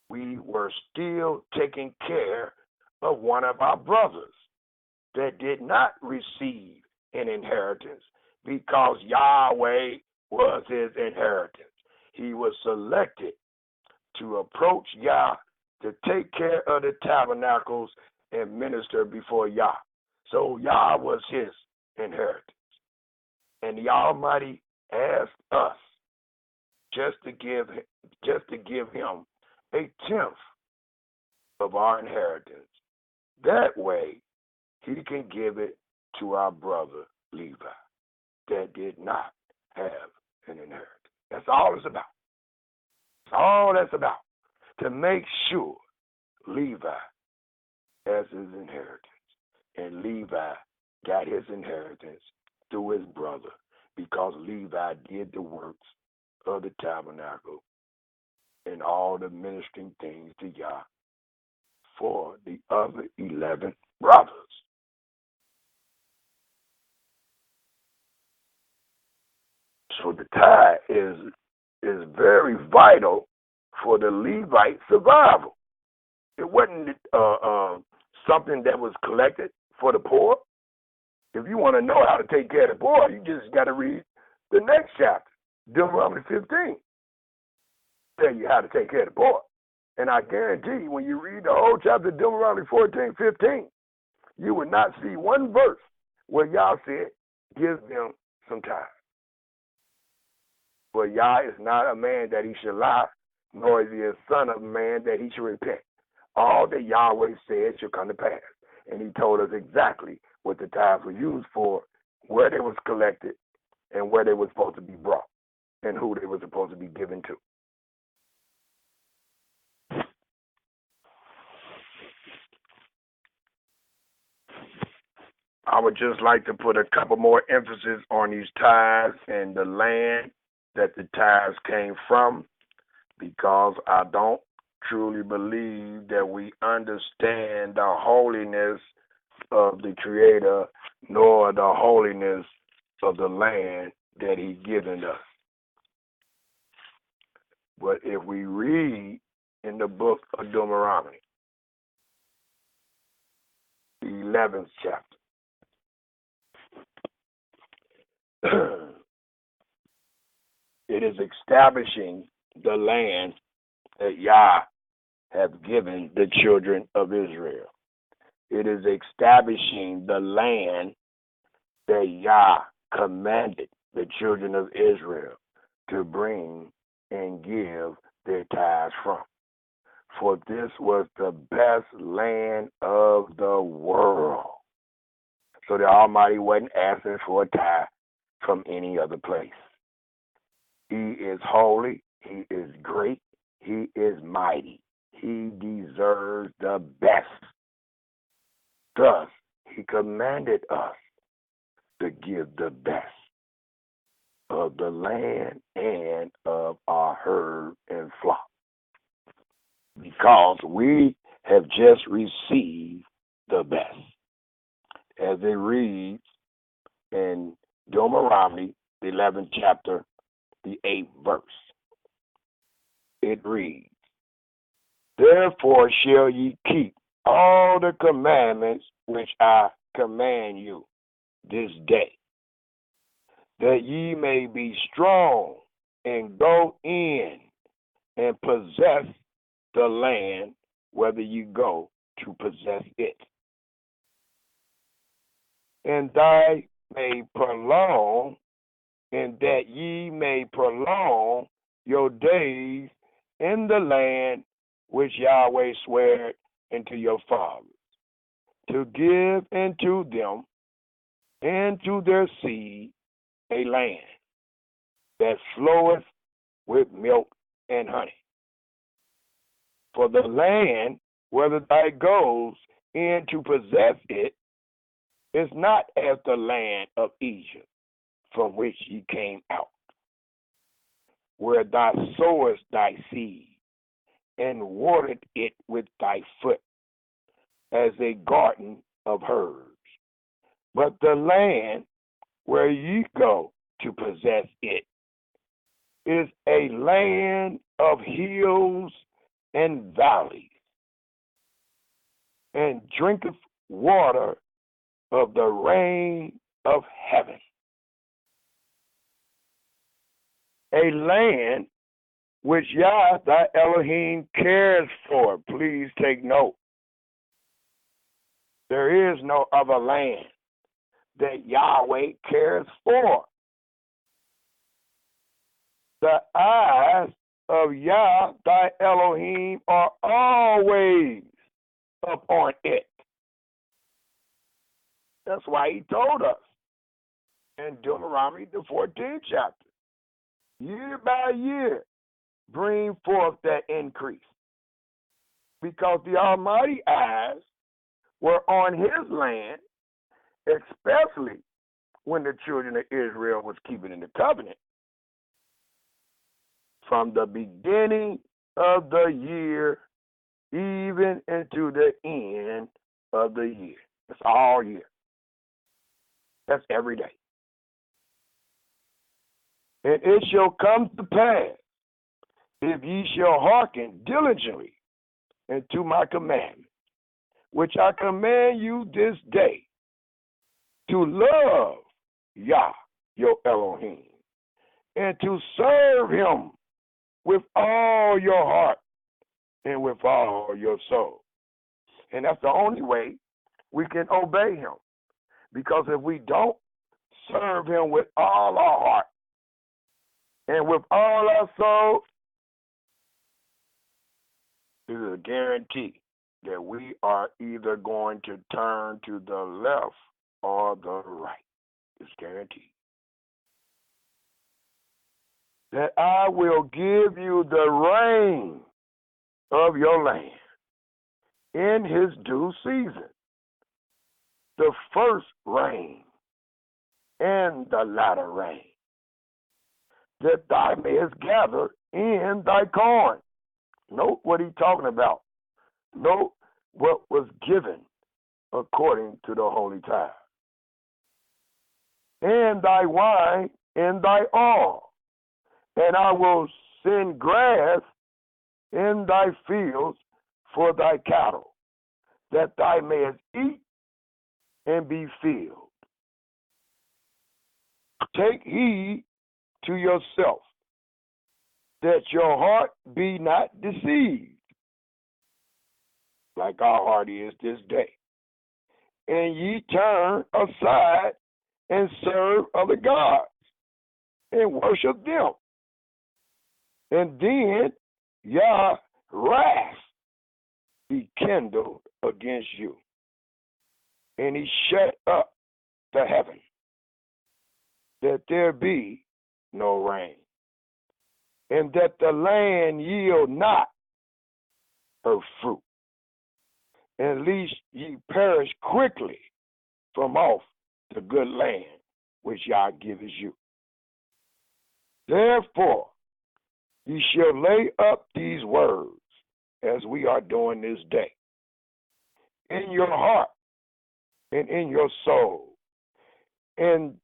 we were still taking care of one of our brothers that did not receive an inheritance because Yahweh was his inheritance. He was selected to approach Yah to take care of the tabernacles and minister before Yah. So Yah was his inheritance. And the Almighty asked us just to give him a tenth of our inheritance. That way, he can give it to our brother Levi that did not have an inheritance. That's all it's about. That's all that's about. To make sure Levi has his inheritance. And Levi got his inheritance through his brother because Levi did the works of the tabernacle and all the ministering things to Yah for the other 11 brothers. So the tithe is very vital for the Levite survival. It wasn't something that was collected for the poor. If you want to know how to take care of the poor, you just got to read the next chapter, Deuteronomy 15. Tell you how to take care of the poor. And I guarantee you, when you read the whole chapter, Deuteronomy 14, 15, you will not see one verse where Yah said, give them some tithe. For Yah is not a man that he should lie, nor is he a son of man that he should repent. All that Yahweh said should come to pass. And he told us exactly what the tithes were used for, where they was collected, and where they were supposed to be brought, and who they were supposed to be given to. I would just like to put a couple more emphasis on these tithes and the land that the tithes came from, because I don't truly believe that we understand the holiness of the Creator, nor the holiness of the land that He's given us. But if we read in the book of Deuteronomy, the 11th chapter, it is establishing the land that Yah has given the children of Israel. It is establishing the land that Yah commanded the children of Israel to bring and give their tithes from. For this was the best land of the world. So the Almighty wasn't asking for a tithe from any other place. He is holy. He is great. He is mighty. He deserves the best. Thus, he commanded us to give the best of the land and of our herd and flock, because we have just received the best. As it reads in Deuteronomy, the 11th chapter, the 8th verse. It reads, therefore shall ye keep all the commandments which I command you this day, that ye may be strong and go in and possess the land, whether you go to possess it. And thy may prolong, and that ye may prolong your days in the land which Yahweh sware unto your fathers, to give unto them and to their seed a land that floweth with milk and honey. For the land, whether thou goes in to possess it, is not as the land of Egypt, from which ye came out. where thou sowest thy seed, and watered it with thy foot, as a garden of herbs. But the land where ye go to possess it is a land of hills and valleys, and drinketh water of the rain of heaven. A land which Yah thy Elohim cares for. Please take note. There is no other land that Yahweh cares for. The eyes of Yah thy Elohim are always upon it. That's why he told us in Deuteronomy, the 14th chapter, year by year, bring forth that increase. Because the Almighty eyes were on his land, especially when the children of Israel was keeping in the covenant. From the beginning of the year, even into the end of the year. That's all year. That's every day. And it shall come to pass, if ye shall hearken diligently unto my commandments, which I command you this day, to love Yah, your Elohim, and to serve him with all your heart and with all your soul. And that's the only way we can obey him. Because if we don't serve him with all our heart and with all our soul, this is a guarantee that we are either going to turn to the left or the right. It's guaranteed. That I will give you the rain of your land in his due season, the first rain and the latter rain, that thou mayest gather in thy corn. Note what he's talking about. Note what was given according to the holy tithe. And thy wine and thy oil, and I will send grass in thy fields for thy cattle, that thou mayest eat and be filled. Take heed to yourself, that your heart be not deceived, like our heart is this day. And ye turn aside and serve other gods and worship them. And then Yah's wrath be kindled against you, and he shut up the heaven, that there be no rain, and that the land yield not her fruit, and lest ye perish quickly from off the good land which Yah giveth you. Therefore, ye shall lay up these words, as we are doing this day, in your heart and in your soul, and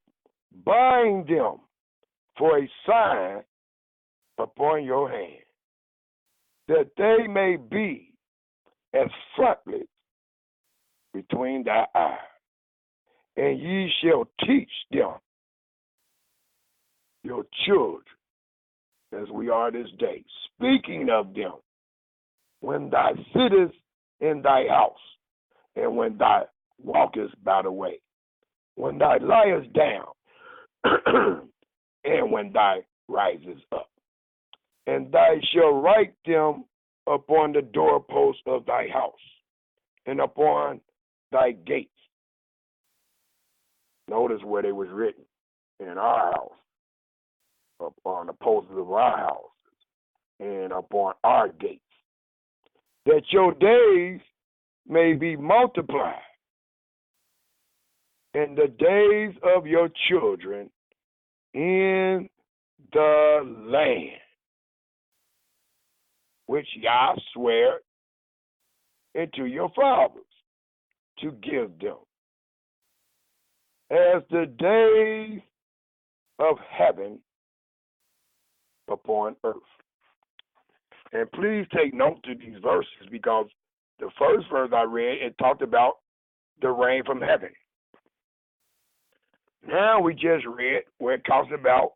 bind them for a sign upon your hand, that they may be as frontlets between thy eyes, and ye shall teach them your children, as we are this day, speaking of them when thou sittest in thy house, and when thou walkest by the way, when thou liest down, and when thou risest up. And thou shalt write them upon the doorposts of thy house, and upon thy gates. Notice where they was written: in our house, upon the posts of our houses, and upon our gates, that your days may be multiplied, and the days of your children in the land which Yah sware unto your fathers to give them, as the days of heaven upon earth. And please take note to these verses, because the first verse I read, it talked about the rain from heaven. Now we just read where it talks about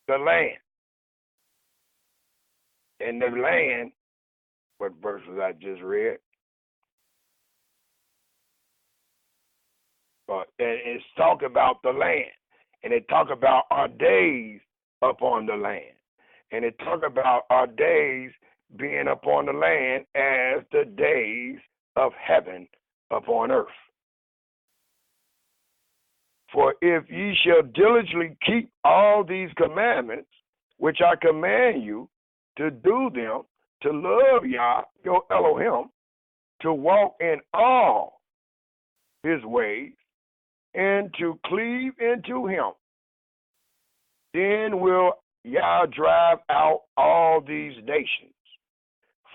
the land. And the land, what verse was I just read? And it's talk about the land. And it talk about our days upon the land. And it talk about our days being upon the land as the days of heaven upon earth. For if ye shall diligently keep all these commandments, which I command you to do them, to love Yah, your Elohim, to walk in all his ways, and to cleave into him, then will Yah drive out all these nations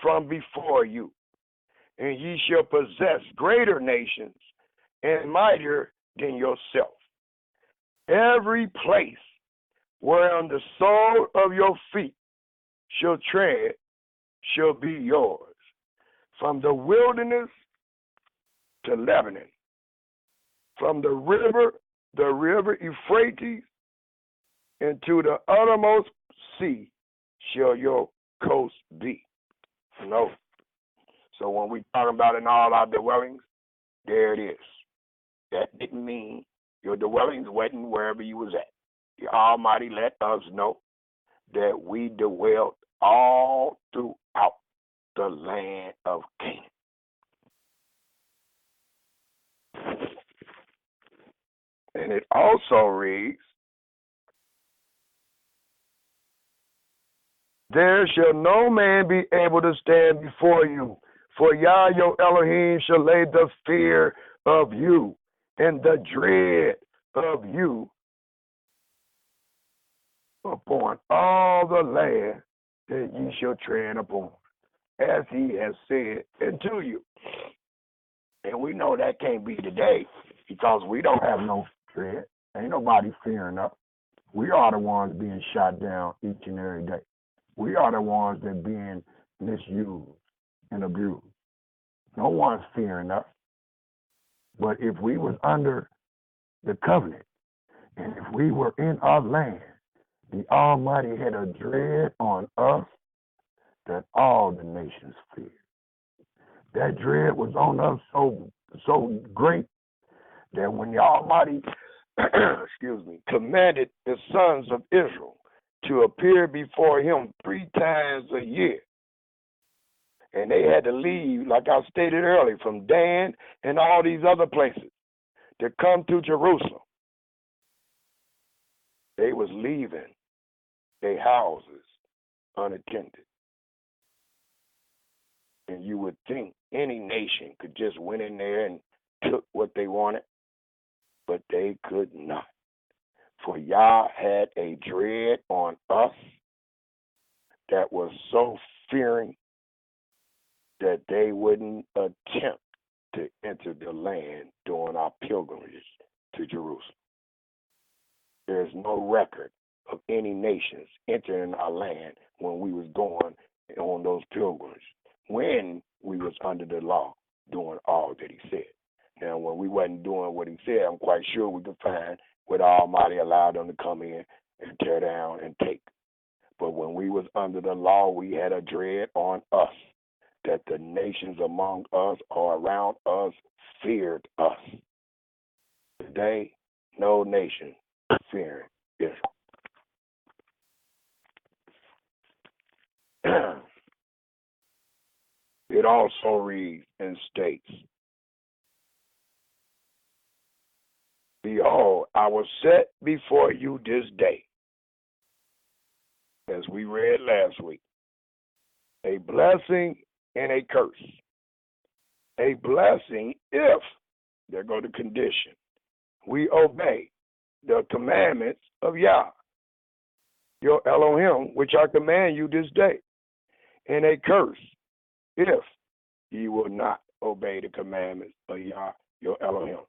from before you, and ye shall possess greater nations and mightier than yourself. Every place whereon the sole of your feet shall tread shall be yours, from the wilderness to Lebanon, from the river Euphrates, and to the uttermost sea shall your coast be. No. So when we talk about in all our dwellings, there it is. That didn't mean your dwellings wasn't wherever you was at. The Almighty let us know that we dwelt all throughout the land of Canaan. And it also reads, there shall no man be able to stand before you, for Yah your Elohim shall lay the fear of you and the dread of you upon all the land that ye shall tread upon, as he has said unto you. And we know that can't be today, because we don't have no dread. Ain't nobody fearing us. We are the ones being shot down each and every day. We are the ones that being misused and abused. No one's fearing us. But if we was under the covenant, and if we were in our land, the Almighty had a dread on us that all the nations feared. That dread was on us so great that when the Almighty commanded the sons of Israel to appear before him 3 times a year, and they had to leave, like I stated earlier, from Dan and all these other places to come to Jerusalem. They was leaving their houses unattended. And you would think any nation could just went in there and took what they wanted, but they could not. For Yah had a dread on us that was so fearing that they wouldn't attempt to enter the land during our pilgrimage to Jerusalem. There's no record of any nations entering our land when we was going on those pilgrimages, when we was under the law, doing all that he said. Now, when we wasn't doing what he said, I'm quite sure we could find where the Almighty allowed them to come in and tear down and take. But when we was under the law, we had a dread on us that the nations among us or around us feared us. Today, no nation fearing Israel. It also reads and states, behold, I will set before you this day, as we read last week, a blessing and a curse. A blessing if There go the condition. We obey the commandments of Yah, your Elohim, which I command you this day, and a curse if ye will not obey the commandments of Yah, your Elohim,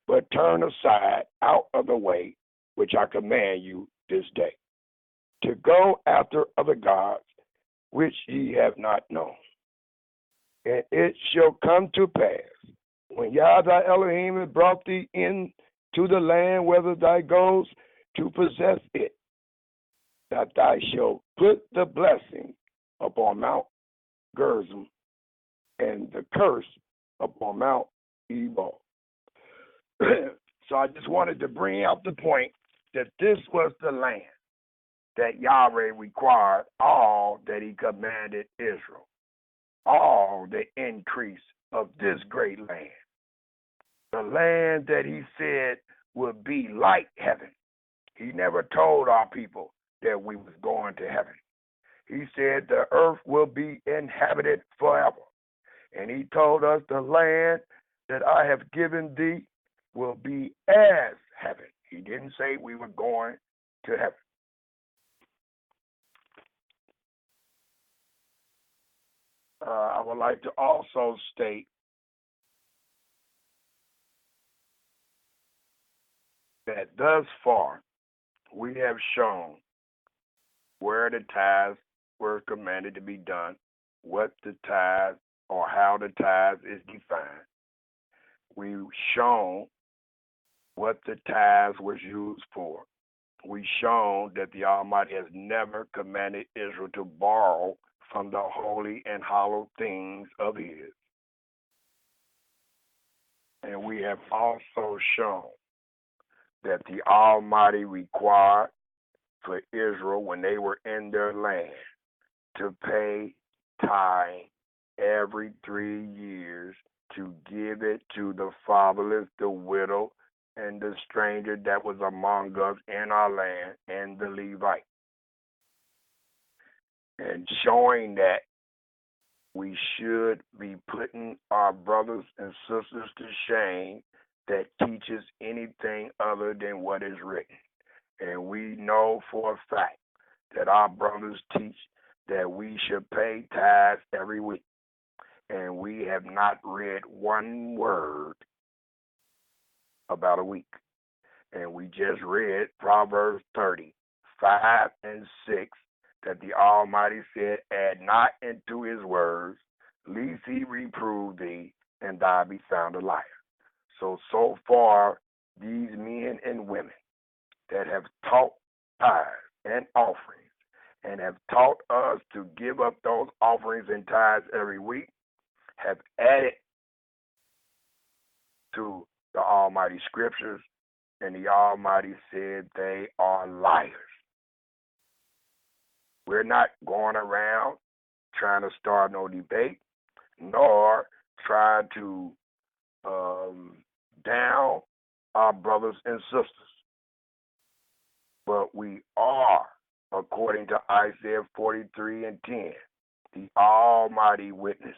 but turn aside out of the way which I command you this day, to go after other gods which ye have not known. And it shall come to pass, when Yah thy Elohim has brought thee into the land whither thou goest to possess it, that thou shalt put the blessing upon Mount Gerizim and the curse upon Mount Ebal. So I just wanted to bring out the point that this was the land that Yahweh required all that he commanded Israel, all the increase of this great land, the land that he said would be like heaven. He never told our people that we was going to heaven. He said the earth will be inhabited forever. And he told us the land that I have given thee will be as heaven. He didn't say we were going to heaven. I would like to also state that thus far we have shown where the tithes were commanded to be done, what the tithe or how the tithe is defined. We've shown what the tithe was used for. We've shown that the Almighty has never commanded Israel to borrow from the holy and hallowed things of his. And we have also shown that the Almighty required for Israel, when they were in their land, to pay tithe every 3 years, to give it to the fatherless, the widow, and the stranger that was among us in our land, and the Levite. And showing that we should be putting our brothers and sisters to shame that teaches anything other than what is written. And we know for a fact that our brothers teach that we should pay tithes every week. And we have not read one word about a week. And we just read Proverbs 30, 5 and 6, that the Almighty said, add not into his words, lest he reprove thee, and thou be found a liar. So far, these men and women that have taught tithes and offerings and have taught us to give up those offerings and tithes every week have added to the Almighty scriptures, and the Almighty said they are liars. We're not going around trying to start no debate, nor trying to down our brothers and sisters. But we are, according to Isaiah 43 and 10, the Almighty witnesses.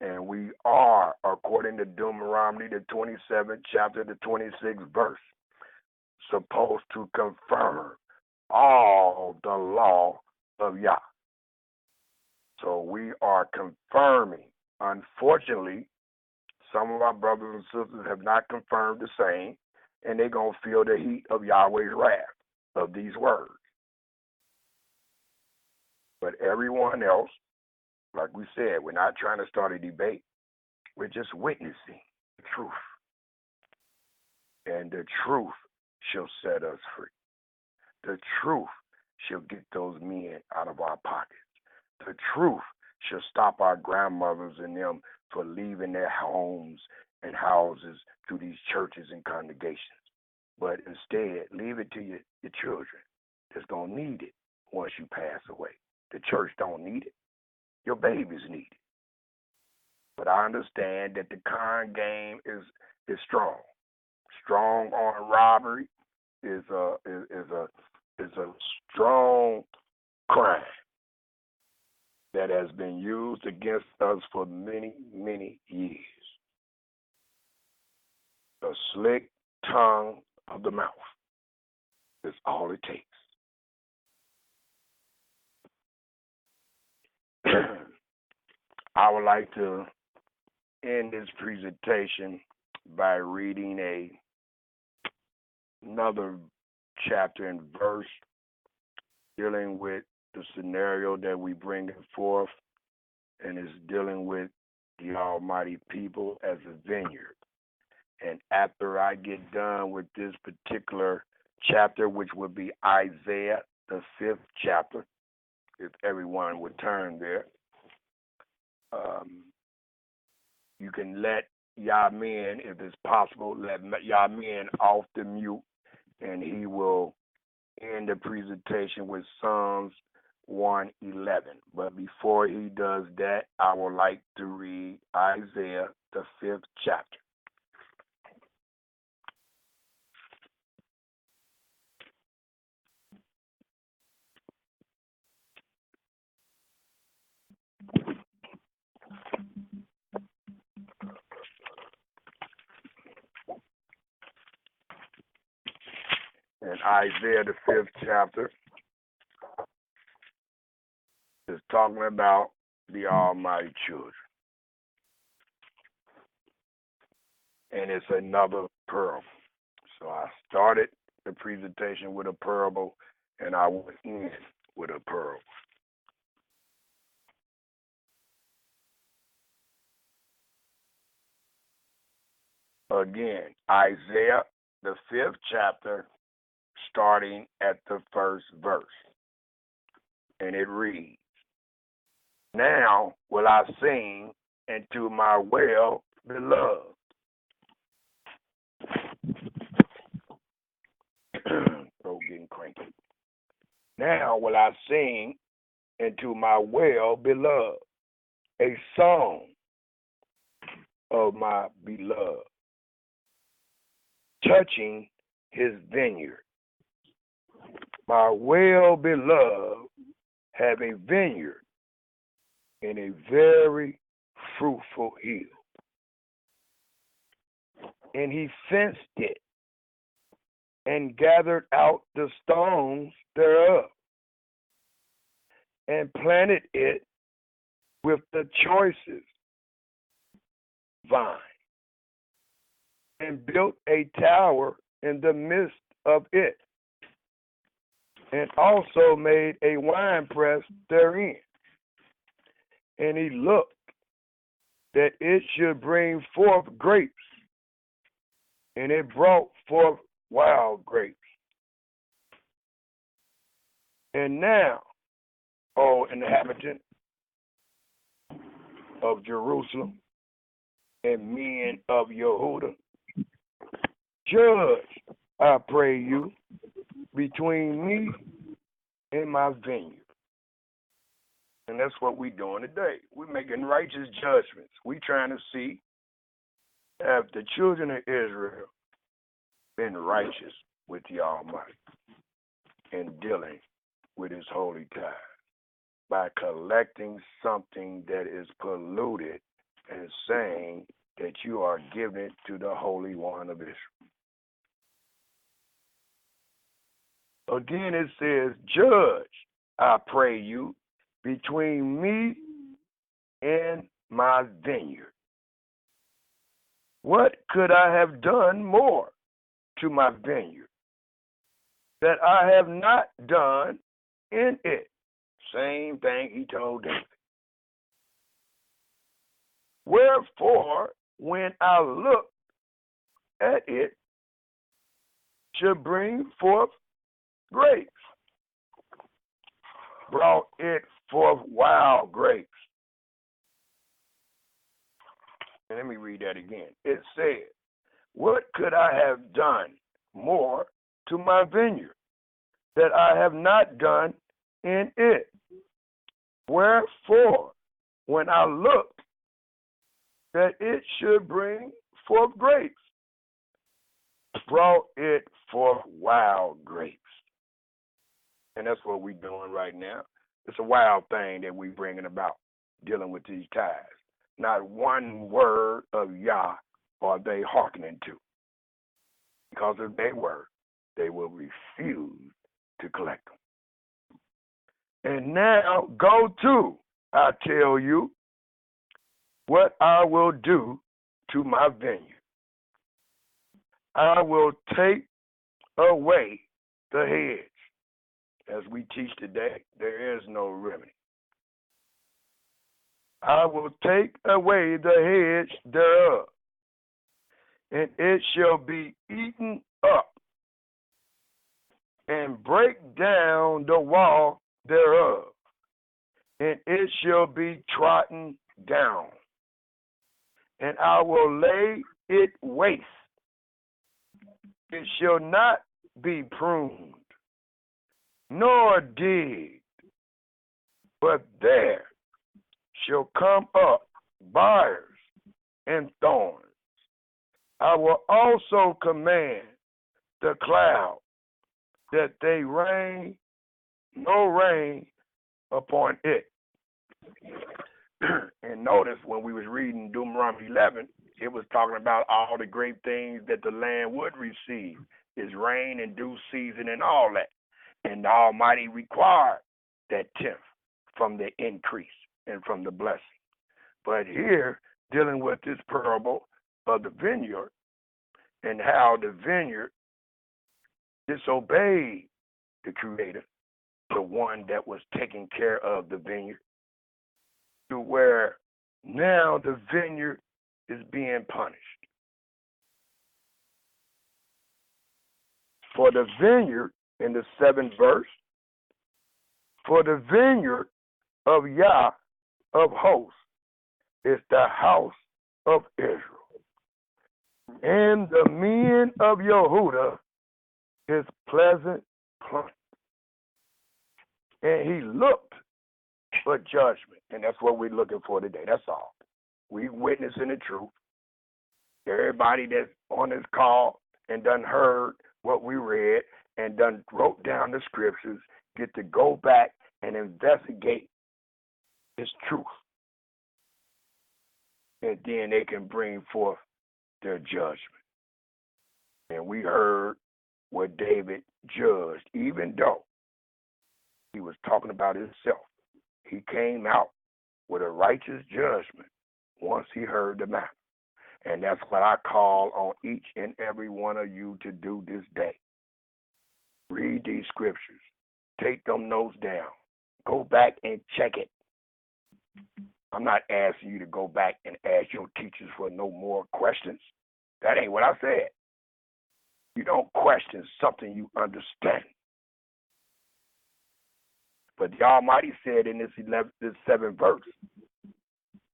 And we are, according to Deuteronomy, the 27th chapter, the 26th verse, supposed to confirm all the law of Yah. So we are confirming. Unfortunately, some of our brothers and sisters have not confirmed the same, and they're going to feel the heat of Yahweh's wrath of these words. But everyone else, like we said, we're not trying to start a debate. We're just witnessing the truth. And the truth shall set us free. The truth shall get those men out of our pockets. The truth shall stop our grandmothers and them from leaving their homes and houses to these churches and congregations. But instead, leave it to your children that's going to need it once you pass away. The church don't need it. Your babies need it. But I understand that the con game is strong. Strong on robbery is a strong crime that has been used against us for many, many years. The slick tongue of the mouth is all it takes. I would like to end this presentation by reading another chapter and verse dealing with the scenario that we bring forth, and is dealing with the Almighty people as a vineyard. And after I get done with this particular chapter, which would be Isaiah, the 5th chapter, if everyone would turn there, you can let Yamin, if it's possible, let Yamin off the mute, and he will end the presentation with Psalms 111. But before he does that, I would like to read Isaiah, the 5th chapter. And Isaiah, the 5th chapter, is talking about the Almighty children. And it's another parable. So I started the presentation with a parable, and I will end with a parable. Again, Isaiah, the 5th chapter, starting at the 1st verse. And it reads, "Now will I sing into my well-beloved." Throat getting cranky. "Now will I sing into my well-beloved, a song of my beloved, touching his vineyard. My well-beloved have a vineyard in a very fruitful hill, and he fenced it and gathered out the stones thereof, and planted it with the choicest vine, and built a tower in the midst of it, and also made a winepress therein. And he looked that it should bring forth grapes, and it brought forth wild grapes. And now, O inhabitant of Jerusalem and men of Yehuda, judge, I pray you, between me and my vineyard." And that's what we're doing today. We're making righteous judgments. We're trying to see have the children of Israel been righteous with the Almighty in dealing with his holy tithe by collecting something that is polluted and saying that you are giving it to the Holy One of Israel. Again, it says, "Judge, I pray you, between me and my vineyard. What could I have done more to my vineyard that I have not done in it?" Same thing he told David. "Wherefore, when I look at it, should bring forth grapes, brought it forth wild grapes." And let me read that again. It said, "What could I have done more to my vineyard that I have not done in it? Wherefore, when I looked that it should bring forth grapes, brought it forth wild grapes." And that's what we're doing right now. It's a wild thing that we're bringing about, dealing with these tithes. Not one word of Yah are they hearkening to. because of their word, they will refuse to collect them. And now go to, I tell you, what I will do to my vineyard. I will take away the hedge. As we teach today, there is no remedy. I will take away the hedge thereof, and it shall be eaten up, and break down the wall thereof, and it shall be trodden down, and I will lay it waste. It shall not be pruned, nor digged, but there shall come up briars and thorns. I will also command the cloud that they rain no rain upon it. And notice when we was reading Deuteronomy 11, it was talking about all the great things that the land would receive, is rain and due season and all that. And the Almighty required that tenth from the increase and from the blessing. But here, dealing with this parable of the vineyard and how the vineyard disobeyed the Creator, the one that was taking care of the vineyard, to where now the vineyard is being punished. For the vineyard, in the 7th verse, for the vineyard of Yah of hosts is the house of Israel, and the men of Yehudah his pleasant plant. And he looked for judgment, and that's what we're looking for today. That's all. We witnessing the truth. Everybody that's on this call and done heard what we read and done wrote down the scriptures get to go back and investigate this truth. And then they can bring forth their judgment. And we heard what David judged, even though he was talking about himself. He came out with a righteous judgment once he heard the matter. And that's what I call on each and every one of you to do this day. Read these scriptures. Take them notes down. Go back and check it. I'm not asking you to go back and ask your teachers for no more questions. That ain't what I said. You don't question something you understand. But the Almighty said in this 7th verse,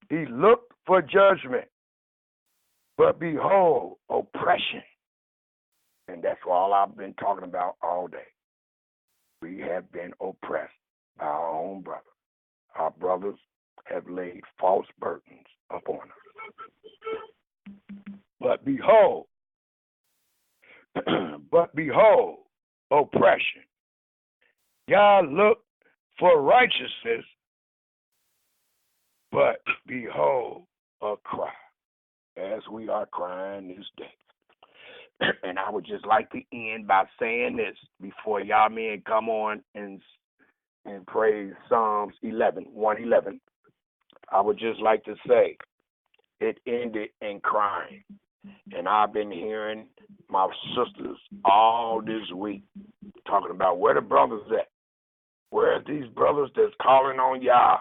he looked for judgment, but behold, oppression. And that's all I've been talking about all day. We have been oppressed by our own brother. Our brothers have laid false burdens upon us. But behold, oppression. Yah looked for righteousness, but behold, a cry, as we are crying this day. And I would just like to end by saying this before y'all men come on and praise Psalms 111. I would just like to say it ended in crying. And I've been hearing my sisters all this week talking about where the brothers at. Where are these brothers that's calling on Yah,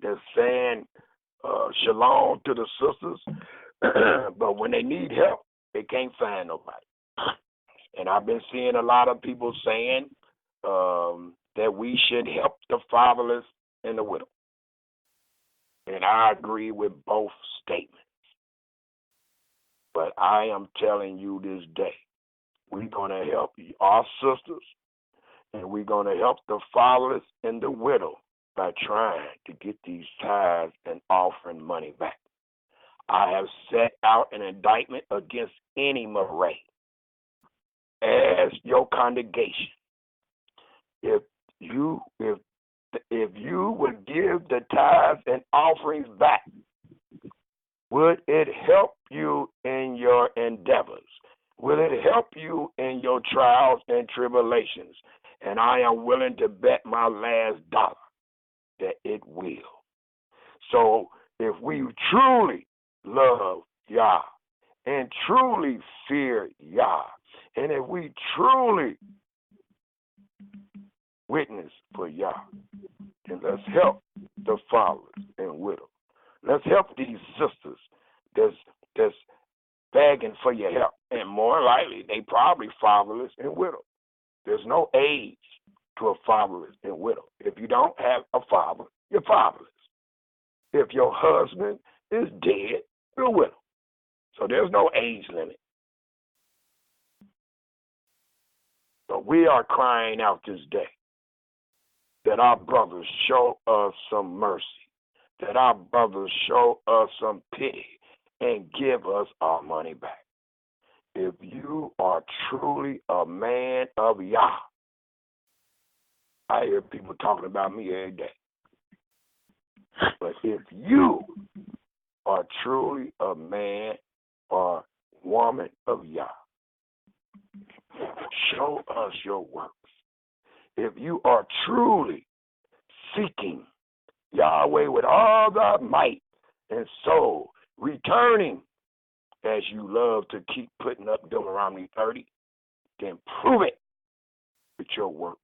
that's saying shalom to the sisters, but when they need help, they can't find nobody. And I've been seeing a lot of people saying that we should help the fatherless and the widow. And I agree with both statements. But I am telling you this day, we're going to help our sisters, and we're going to help the fatherless and the widow by trying to get these tithes and offering money back. I have set out an indictment against any Marais as your congregation. If you would give the tithes and offerings back, would it help you in your endeavors? Will it help you in your trials and tribulations? And I am willing to bet my last dollar that it will. So if we truly love Yah and truly fear Yah, and if we truly witness for Yah, then let's help the fatherless and widows. Let's help these sisters that's begging for your help. And more likely, they probably fatherless and widow. There's no age to a fatherless and widow. If you don't have a father, you're fatherless. If your husband is dead, you're a widow. So there's no age limit. So we are crying out this day that our brothers show us some mercy, that our brothers show us some pity and give us our money back. If you are truly a man of Yah, I hear people talking about me every day. But if you are truly a man or woman of Yah, show us your works. If you are truly seeking Yahweh with all thy might and soul, returning as you love to keep putting up Deuteronomy 30, then prove it with your works.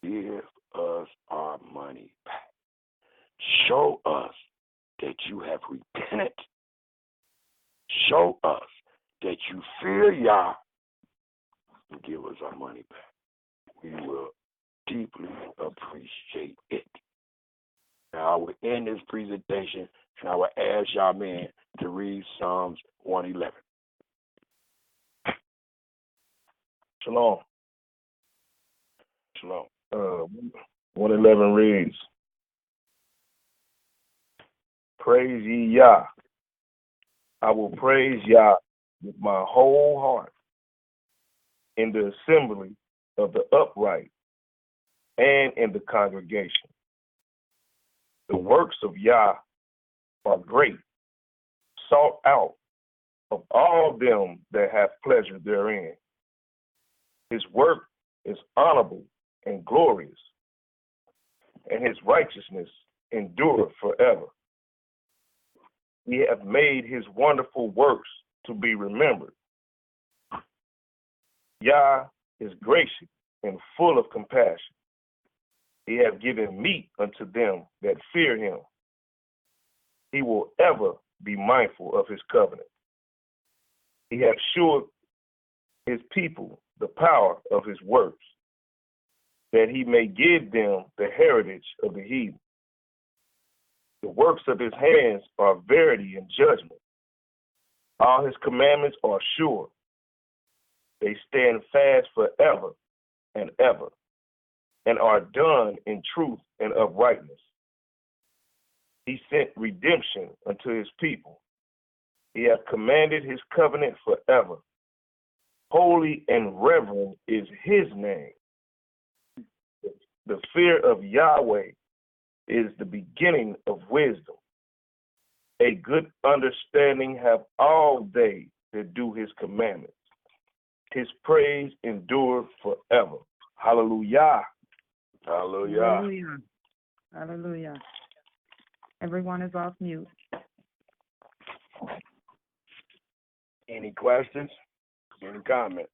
Give us our money back. Show us that you have repented. Show us that you fear Yah and give us our money back. We will deeply appreciate it. Now, I will end this presentation and I will ask y'all men to read Psalms 111. Shalom. Shalom. 111 reads, Praise ye Yah. I will praise Yah with my whole heart in the assembly of the upright and in the congregation. The works of Yah are great, sought out of all them that have pleasure therein. His work is honorable and glorious, and his righteousness endureth forever. He hath made his wonderful works to be remembered. Yah is gracious and full of compassion. He hath given meat unto them that fear him. He will ever be mindful of his covenant. He hath shewed his people the power of his works, that he may give them the heritage of the heathen. The works of his hands are verity and judgment. All his commandments are sure. They stand fast forever and ever, and are done in truth and uprightness. He sent redemption unto his people. He hath commanded his covenant forever. Holy and reverend is his name. The fear of Yahweh is the beginning of wisdom. A good understanding have all they that do his commandments. His praise endureth forever. Hallelujah. Hallelujah. Hallelujah. Hallelujah. Everyone is off mute. Any questions? Any comments?